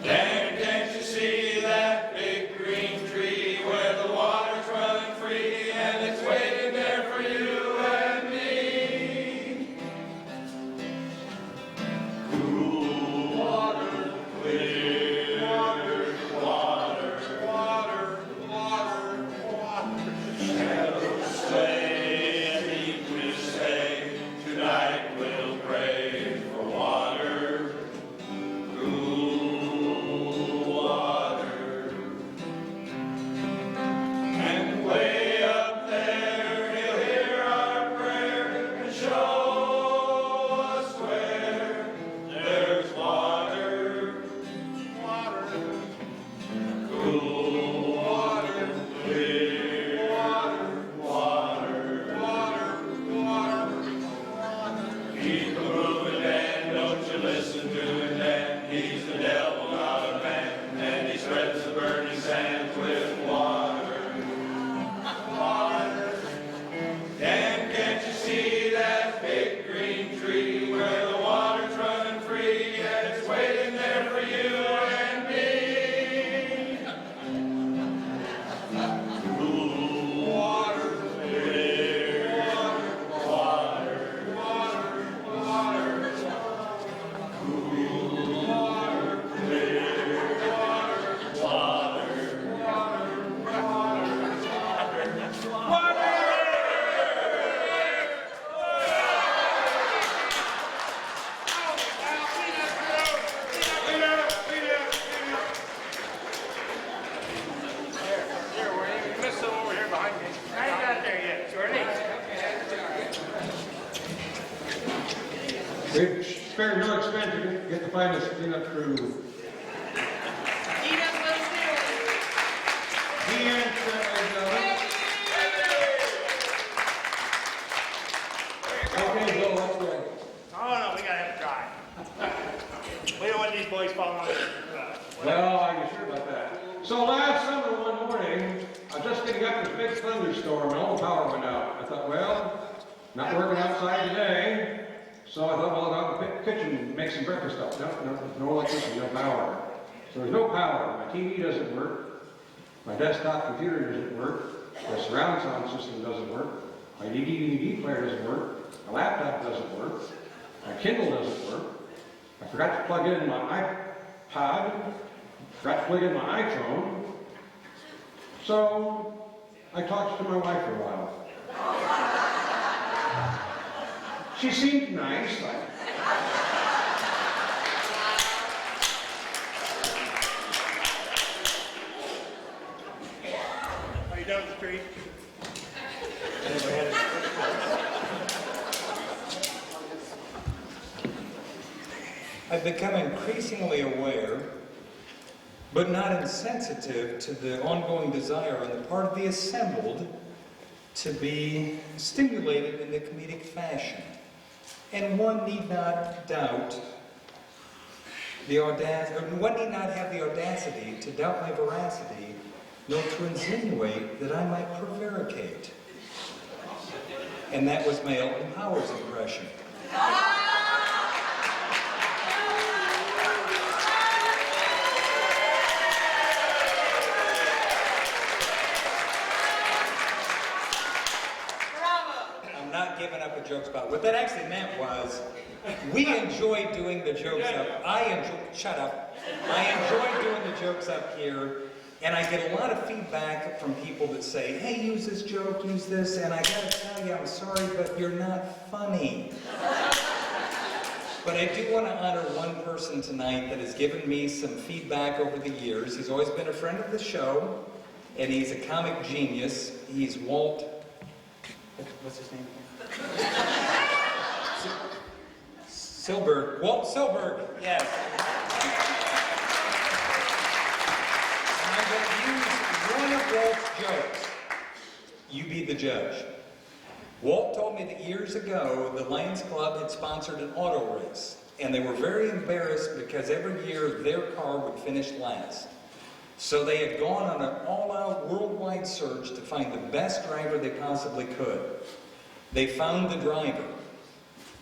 Dan, can't you see that big green tree where the water's running free and it's waiting there for you and me? Cool water, clear water, water, water, water, water. Shadows sway and deep we stay. Tonight we'll pray for water. Cool water. And way up there he'll hear our prayer and show us where there's water, water, cool water, clear water, water, water, water, water. Keep a moving, Dan, don't you listen to him, Dan. He's the devil, not a man, and he spreads the burning sands with water. Water. Dan, can't you see that big green tree where the water's running free and it's waiting there for you and me? Cool water, clear water, water, water, water. Cool water, clear water, water, water, water. We've spared no expense to get the finest cleanup crew. Eat up those hills. Okay, Bill, let's go. Oh, no, we gotta have a drive. We don't want these boys falling on the Well, are you sure about that? So last summer, one morning, I was just getting up this big thunderstorm and all the power went out. I thought, well, not working outside today. So I thought, well, I'll go to the kitchen and make some breakfast up. No electricity, no power. So there's no power. My TV doesn't work. My desktop computer doesn't work. My surround sound system doesn't work. My DVD player doesn't work. My laptop doesn't work. My Kindle doesn't work. I forgot to plug in my iPod. Forgot to plug in my iPhone. So I talked to my wife for a while. She seemed nice. Are you down the street? I've become increasingly aware, but not insensitive, to the ongoing desire on the part of the assembled to be stimulated in the comedic fashion. And one need not doubt the audacity, one need not have the audacity to doubt my veracity, nor to insinuate that I might prevaricate. And that was my Elton Powers impression. I'm not giving up the jokes about. What that actually meant was, we enjoy doing the jokes up. Shut up. I enjoy doing the jokes up here, and I get a lot of feedback from people that say, hey, use this joke, use this, and I gotta tell you, I'm sorry, but you're not funny. But I do want to honor one person tonight that has given me some feedback over the years. He's always been a friend of the show, and he's a comic genius. He's Walt, what's his name? Silberg. Walt Silberg, yes. And I'm going to use one of Walt's jokes. You be the judge. Walt told me that years ago, the Lions Club had sponsored an auto race, and they were very embarrassed because every year their car would finish last. So they had gone on an all-out worldwide search to find the best driver they possibly could. They found the driver.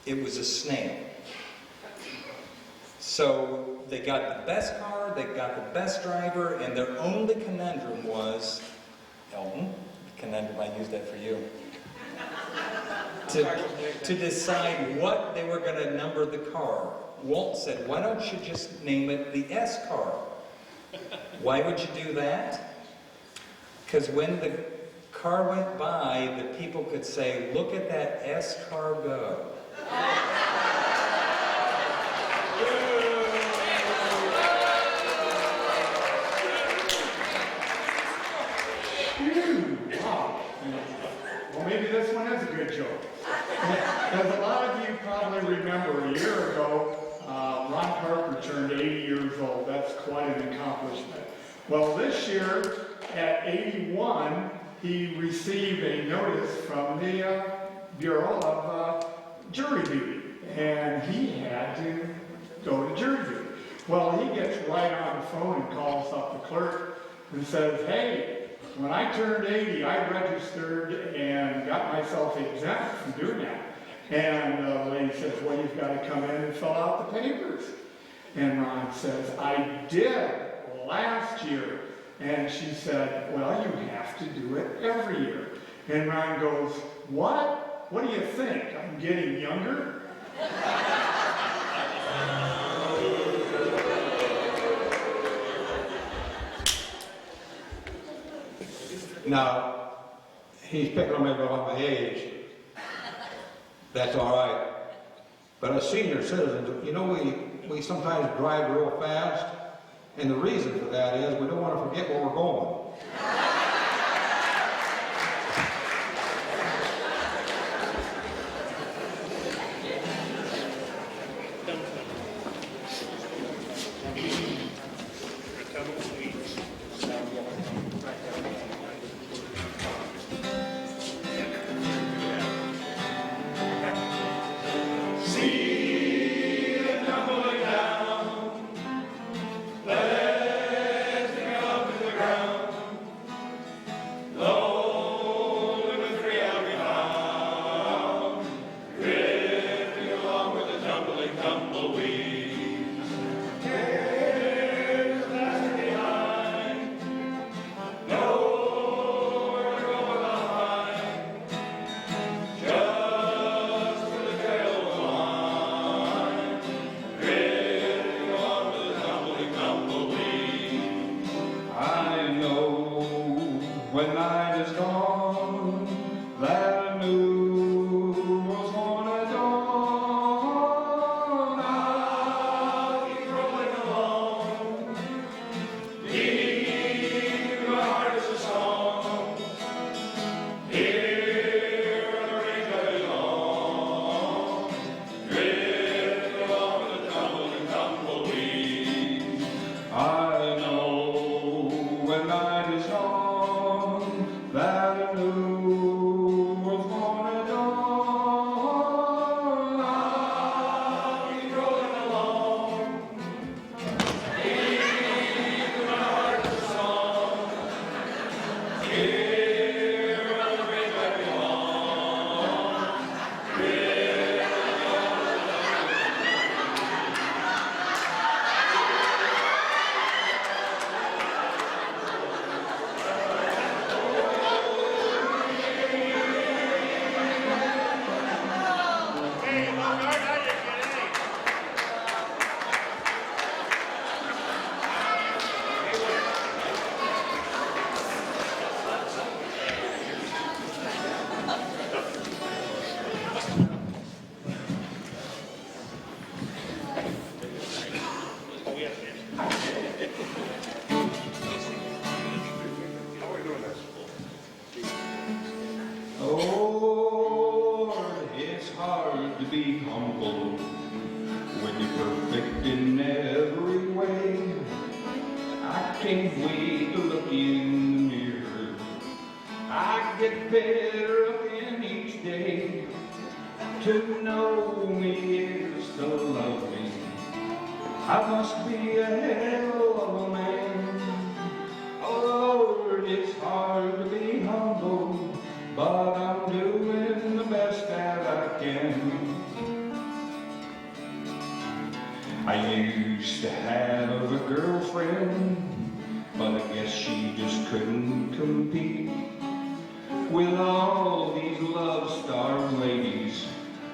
It was a snail. So they got the best car, they got the best driver, and their only conundrum was, Elton, conundrum, I used that for you, to decide what they were going to number the car. Walt said, why don't you just name it the S car? Why would you do that? Because when the car went by, the people could say, look at that S car go. Wow. Well, maybe this one is a good joke. As a lot of you probably remember, a year ago, Ron Parker turned 80 years old. That's quite an accomplishment. Well, this year, at 81, he received a notice from the Bureau of Jury Duty, and he had to go to jury duty. Well, he gets right on the phone and calls up the clerk and says, hey, when I turned 80, I registered and got myself exempt from doing that. And the lady says, well, you've got to come in and fill out the papers. And Ron says, I did last year. And she said, well, you have to do it every year. And Ron goes, what? What do you think? I'm getting younger? Now, he's picking on me about my age. That's all right. But as senior citizens, you know, we sometimes drive real fast, and the reason for that is we don't want to forget where we're going. used to have a girlfriend, but I guess she just couldn't compete with all these love-starved ladies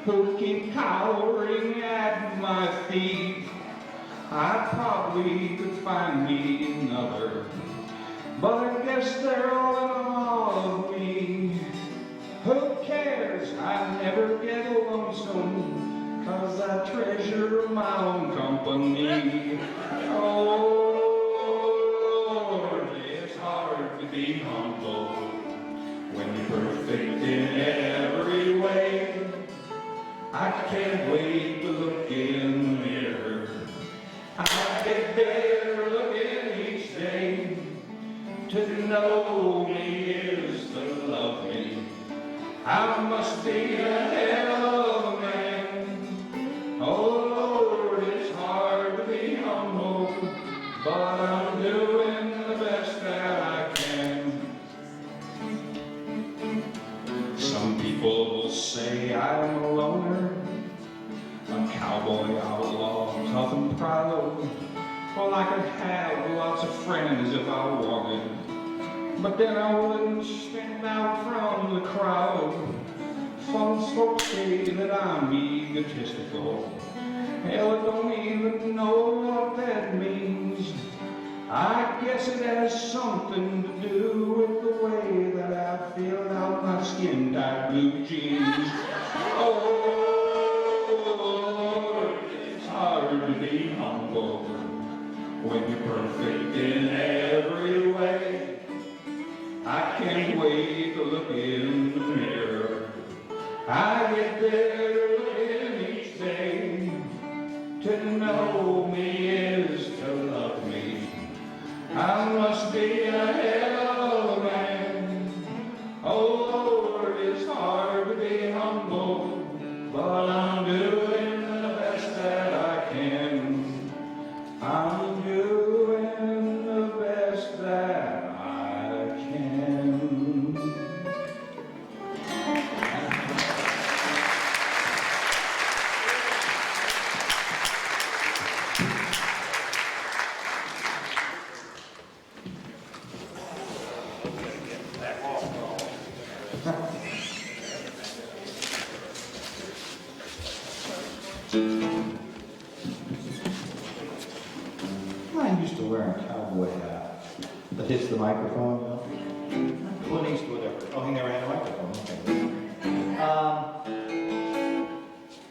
who keep cowering at my feet. I probably could find me another, but I guess they're all in awe of me. Who cares? I never get lonesome, 'cause I treasure my own company. Oh, Lord, it's hard to be humble when you're perfect in every way. I can't wait to look in the mirror. I get better looking each day. To know me is to love me. I must be a hell of a man. Oh Lord, it's hard to be humble, but I'm doing the best that I can. Some people say I'm a loner, a cowboy outlaw, tough and proud. Well, I could have lots of friends if I wanted, but then I wouldn't stand out from the crowd. Some folks say that I'm egotistical. Hell, I don't even know what that means. I guess it has something to do with the way that I feel out my skin-tight blue jeans. Oh, Lord, it's hard to be humble when you're perfect in every way. I can't wait to look in the mirror. I get better looking each day. To know me is to love me. I must be a hell of a man. Oh Lord, it's hard to be humble, but I'm doing the best that I can. I'm doing the best that I can. I'm used to wearing a cowboy hat that hits the microphone. Clint Eastwood, whatever. Oh, he never had a microphone. Okay.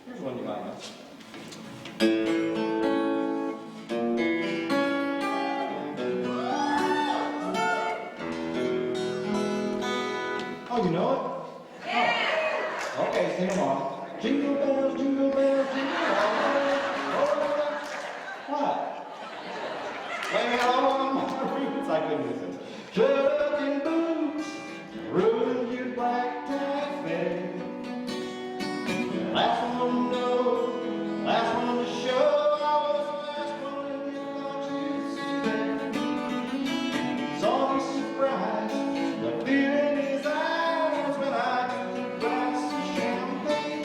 Here's one you might know. Oh, you know it? Yeah. Okay, sing along. Jingle bells, jingle bells, jingle bells. What? Well, on my roots, I couldn't resist. Trucking boots, ruined your black tie fade. Last one to know, last one to show. I was the last one and you thought you'd see that. Saw me surprised, the fear in his eyes when I took a glass of champagne.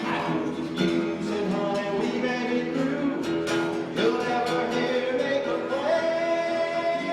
I took the news and honey, we made it through. You'll never hear me complain.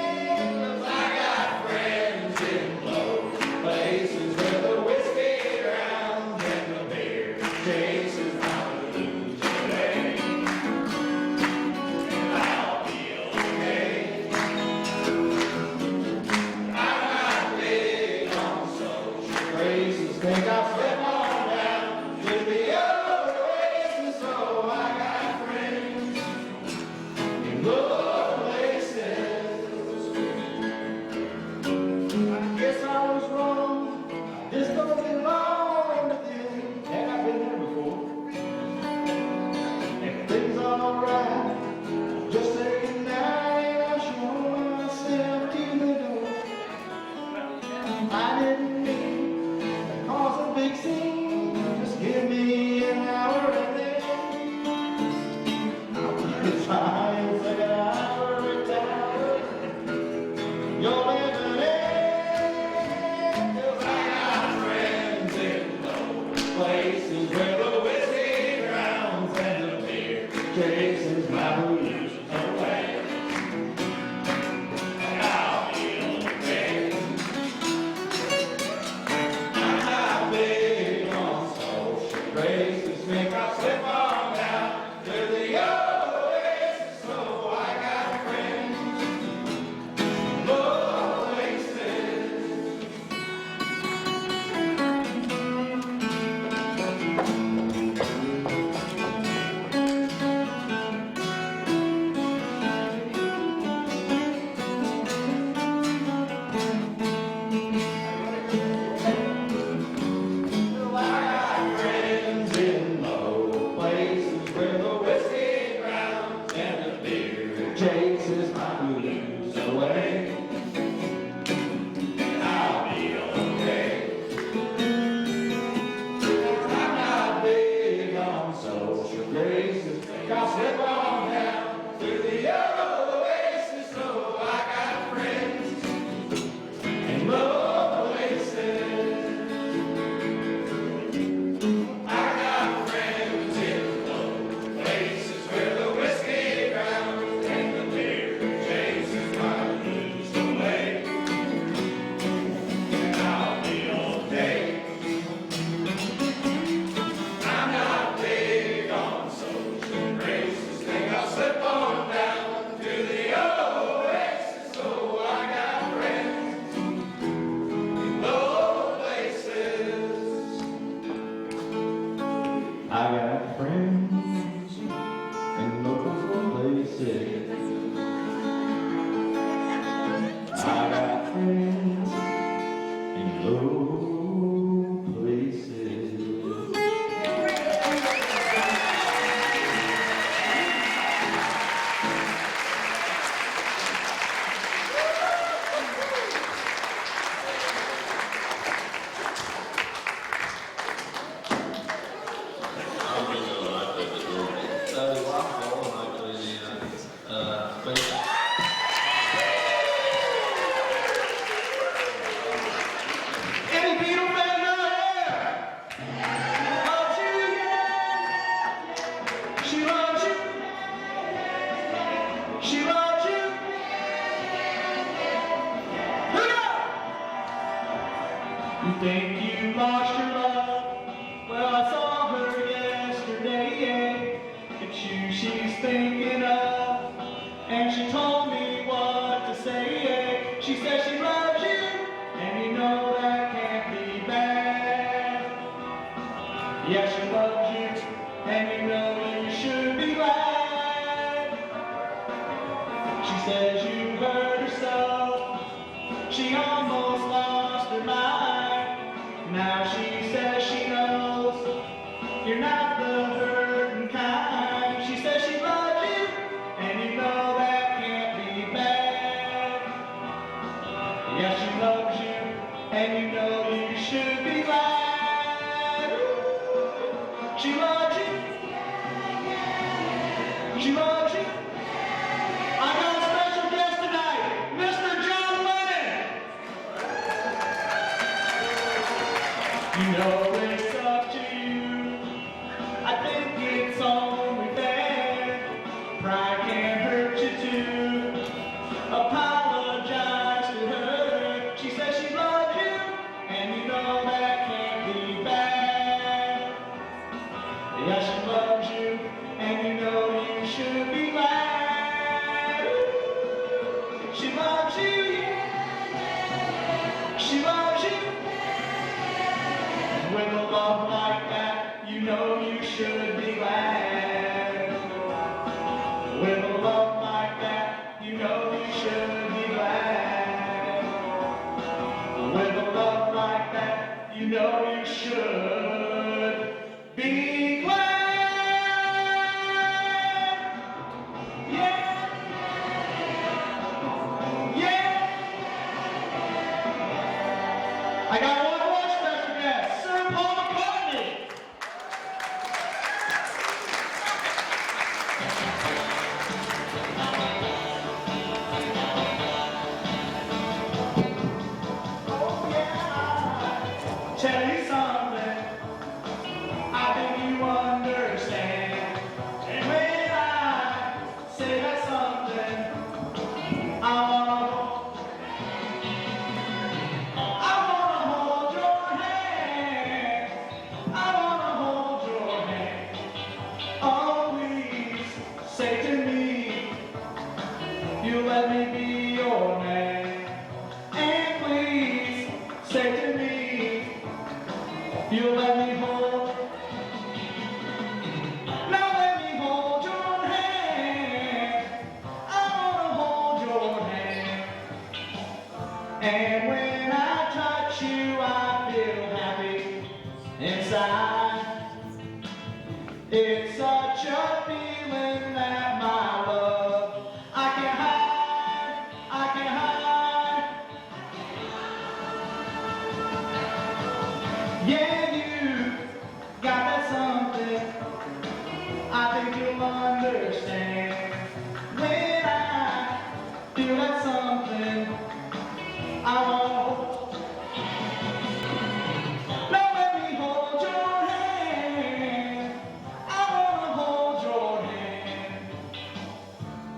my blues away. I'll be okay. I'm not big on social graces, I'll slip on down Through the oasis, so I got friends in low places. I got friends in low places where the whiskey drowns and the beer chases my blues away. And I'll be okay. I'm not big on social graces. Think I'll slip on down to the oasis. So I got friends in low places. I got friends in local places. I got friends in low places. Any Beatle fans out there? Loves you, yeah. She loves you. She loves you. You think you lost your love? Well, I saw her yesterday. It's you she's thinking of. And she told me what to say. She said she loves you, and you know that can't be bad. Yeah, she loves you, and you know you should be glad. She says you hurt herself. She almost lost her mind. Now she says she knows you're not the hurting kind. She says she loves you, and you know that can't be bad. Yeah, she loves you, and you know you should be glad. Ooh, she loves you. She loves you. I got a special guest tonight, Mr. John Lennon. You know it's up to you. I think it's only fair. Pride can't hurt you too. Apologize to her. She says she loves you, and you know that can't be bad. Yeah, she loves you, and you know you should be glad. Ooh, she loves you, yeah. She loves you. With a love like that, you know you should be glad. With a love like that, you know you should be glad. With a love like that, you know you should be glad. Yeah. Yeah. I got one more special guest, Sir Paul McCartney. Oh yeah, tell you something, I think you understand. And when I say that something, I wanna hold your hand. I wanna hold your hand. Oh, please say to me, you let me be your man. And please say to me, you let me hold. Now let me hold your hand. I wanna hold your hand. And when I touch you, I feel happy inside. It's such a feeling that my love I can hide. feel like something I want. Now let me hold your hand. I wanna hold your hand.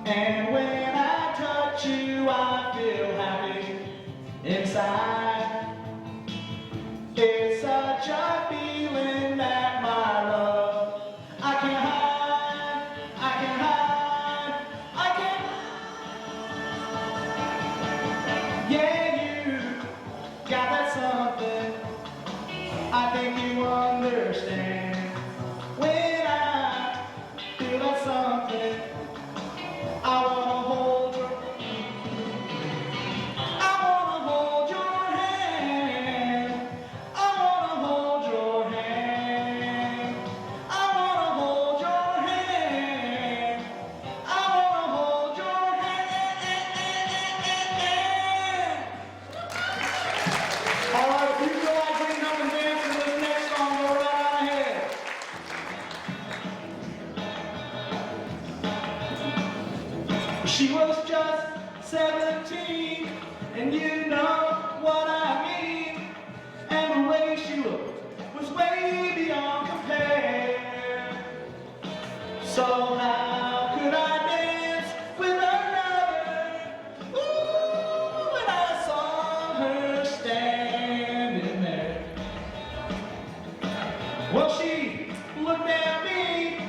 And when I touch you, I feel happy inside. It's such a feeling that my love I can't hide, I can't hide, I can't hide. Yeah, you got that something, I think you understand. When I feel that something, I wanna hold your, I wanna hold your hand. I wanna hold your hand. I wanna hold your hand. I wanna hold your hand. All right, if you feel like getting up and dancing to this next song, go right on ahead. She was just 17, and you know what I mean. And the way she looked was way beyond compare. So how could I dance with another? Ooh, when I saw her standing there. Well, she looked at me,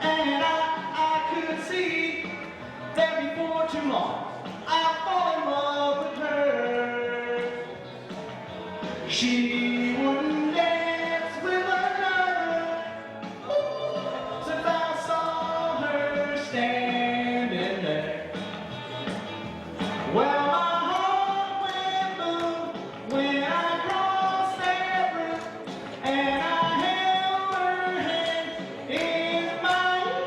and I could see that before too long I'd fall in love with her. She wouldn't dance with another. Ooh, since I saw her standing there. Well, my heart went boom when I crossed that room, and I held her hand in mine.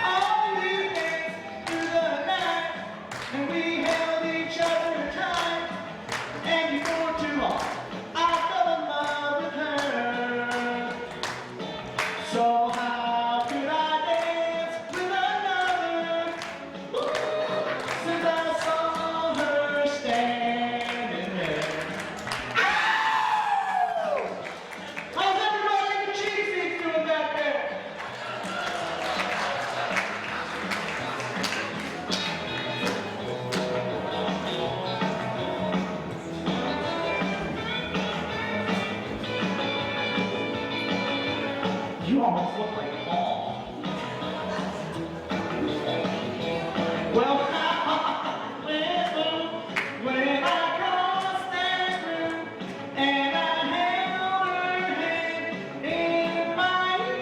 Oh, we danced through the night, and we held each other tight, and before too long, I fell in love with her. So how could I dance with another? Ooh, since I saw her standing there. Ow! How's everybody in the cheese seats doing back there? You almost look like Paul. Well, I went through when I crossed that room, and I held her hand in mine.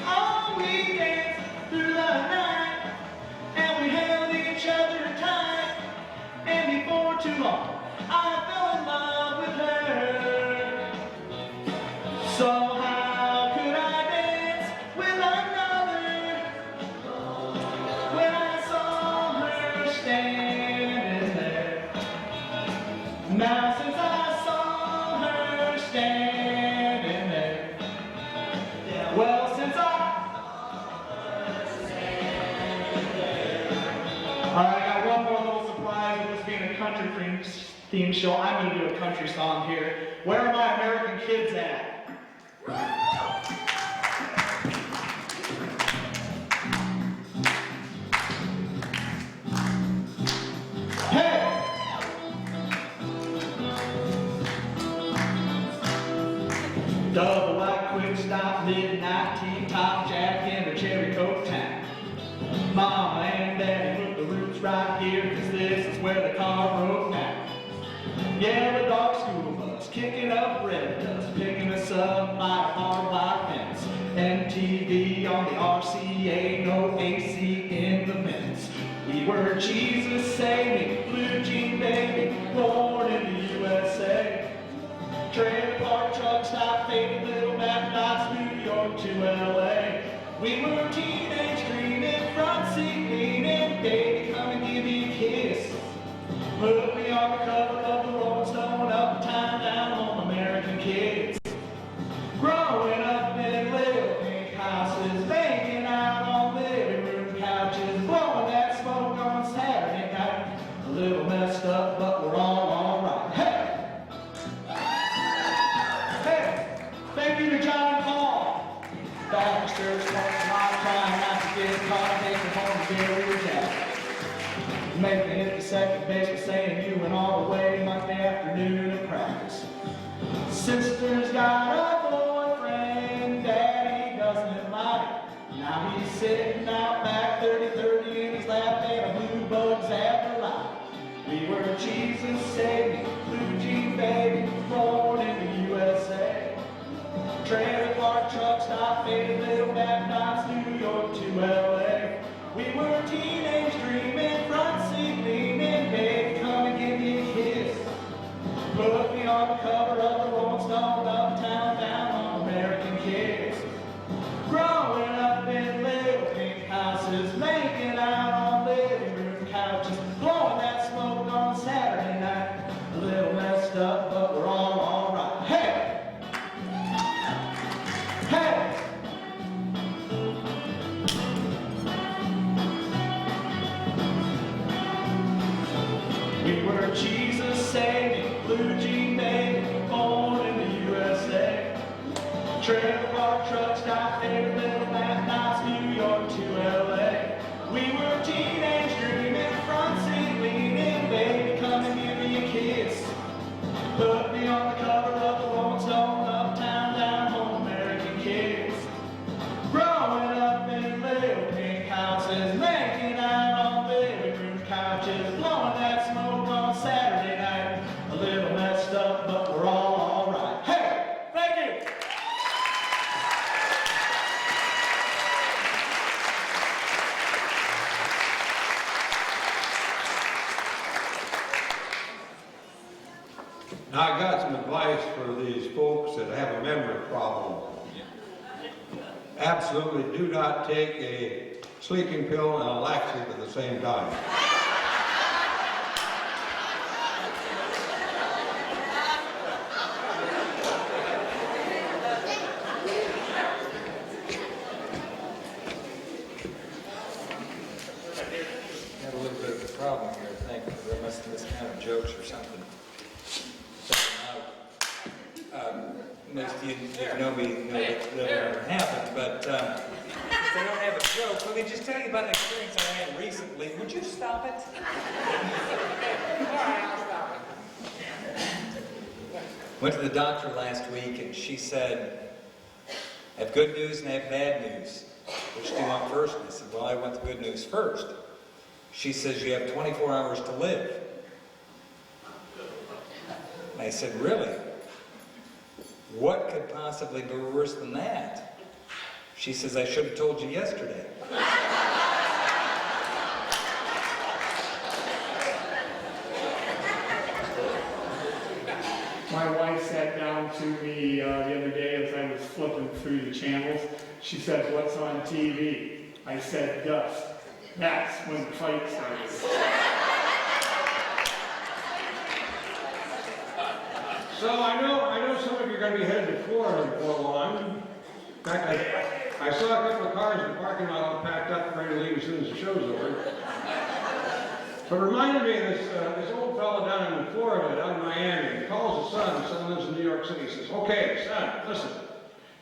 Oh, we danced through the night, and we held each other tight, and before too long, I fell in love with her. So how could I dance with another when I saw her standing there? Now since I saw her standing there, well, since all right, I got one more little surprise with this being a country theme show. I'm going to do a country song here. Where are my American kids at? Hey! Double white quick stop, midnight tea, top jack, and a cherry coke time. Mama and Daddy put the roots right here, 'cause this is where the car broke down. Yeah, the dark school bus, kicking up red dust, picking us up by a barbed wire fence. MTV on the RCA, no AC in the vents. We were Jesus saving, blue jean baby, born in the USA. Trailer park truck stop, faded little back dots, New York to LA. We were teenage dreaming, front seat leaning, baby come and give me a kiss. Put me on the cover of the Rolling Stone, up time down on American kids. Growing up in church parking lot, trying not to get caught, taking home the barrier jack. Make me hit the second base by saying you went all the way Monday afternoon at practice. Sister's got a boyfriend, Daddy doesn't like it. Now he's sitting out back 30-30 in his lap and a blue bug's after life. We were Jesus saved me, blue jean baby, born in the USA. Trailer park truck stop, faded little back knots, New York to LA. We were teenage dreaming, front seat leaning, baby, come and give me a kiss. Put me on the cover of the Rolling Stone, uptown, down on American Kids. Growing up in little pink houses, making out on living room couches, blowing that smoke on Saturday night. A little messed up, but we're all alright. Hey! Hey! We were Jesus saving, blue jean baby, born in the USA. Trailer park truck stop, favorite little back knots, New York to LA. We were teenage dreaming, front seat leaning, baby, come and give me a kiss. Put me on the cover of the Rolling Stone, uptown, down home, American Kids. Growing up in little pink houses, making out on living room couches, blowing that smoke on Saturday night. A little messed up, but we're all alright. Hey! Thank you! Now, I got some advice for these folks that have a memory problem. Absolutely do not take a sleeping pill and a laxative at the same time. Had a little bit of a problem here, I think. There must have miscounted jokes or something. Most of you that know me know that will never happen, but if they don't have a joke, let me just tell you about an experience I had recently. Would you stop it? All right, I'll stop it. Went to the doctor last week and she said, I have good news and I have bad news. Which do you want first? And I said, well, I want the good news first. She says, you have 24 hours to live. And I said, really? What could possibly be worse than that? She says, I should have told you yesterday. My wife sat down to me the other day as I was flipping through the channels. She said, what's on TV? I said, dust. That's when the fight started. So I know some of you are going to be headed to Florida before long. In fact, I saw a couple of cars in the parking lot all packed up, ready to leave as soon as the show's over. So it reminded me of this old fellow down in Florida, down in Miami. He calls his son lives in New York City. He says, okay, son, listen,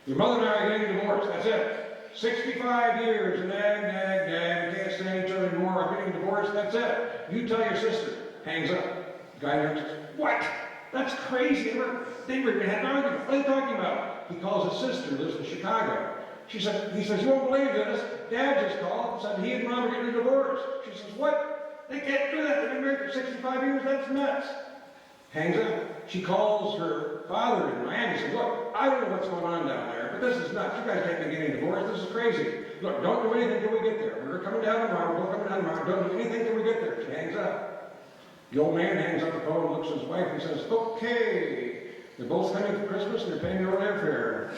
your mother and I are getting divorced, that's it. 65 years, and nag, we can't stand each other anymore, I'm getting divorced, that's it. You tell your sister. Hangs up. Guy next says, what? That's crazy. They were going to have an argument. What are you talking about? He calls his sister, who lives in Chicago. He says, you won't believe this. Dad just called and said he and Mom are getting a divorce. She says, what? They can't do that. They've been married for 65 years. That's nuts. Hangs up. She calls her father in Miami. Says, look, I don't know what's going on down there, but this is nuts. You guys can't be getting divorced. This is crazy. Look, don't do anything till we get there. We're coming down tomorrow. We're coming down tomorrow. Don't do anything till we get there. She hangs up. The old man hangs up the phone, looks at his wife, and says, okay, they're both coming for Christmas and they're paying their own airfare.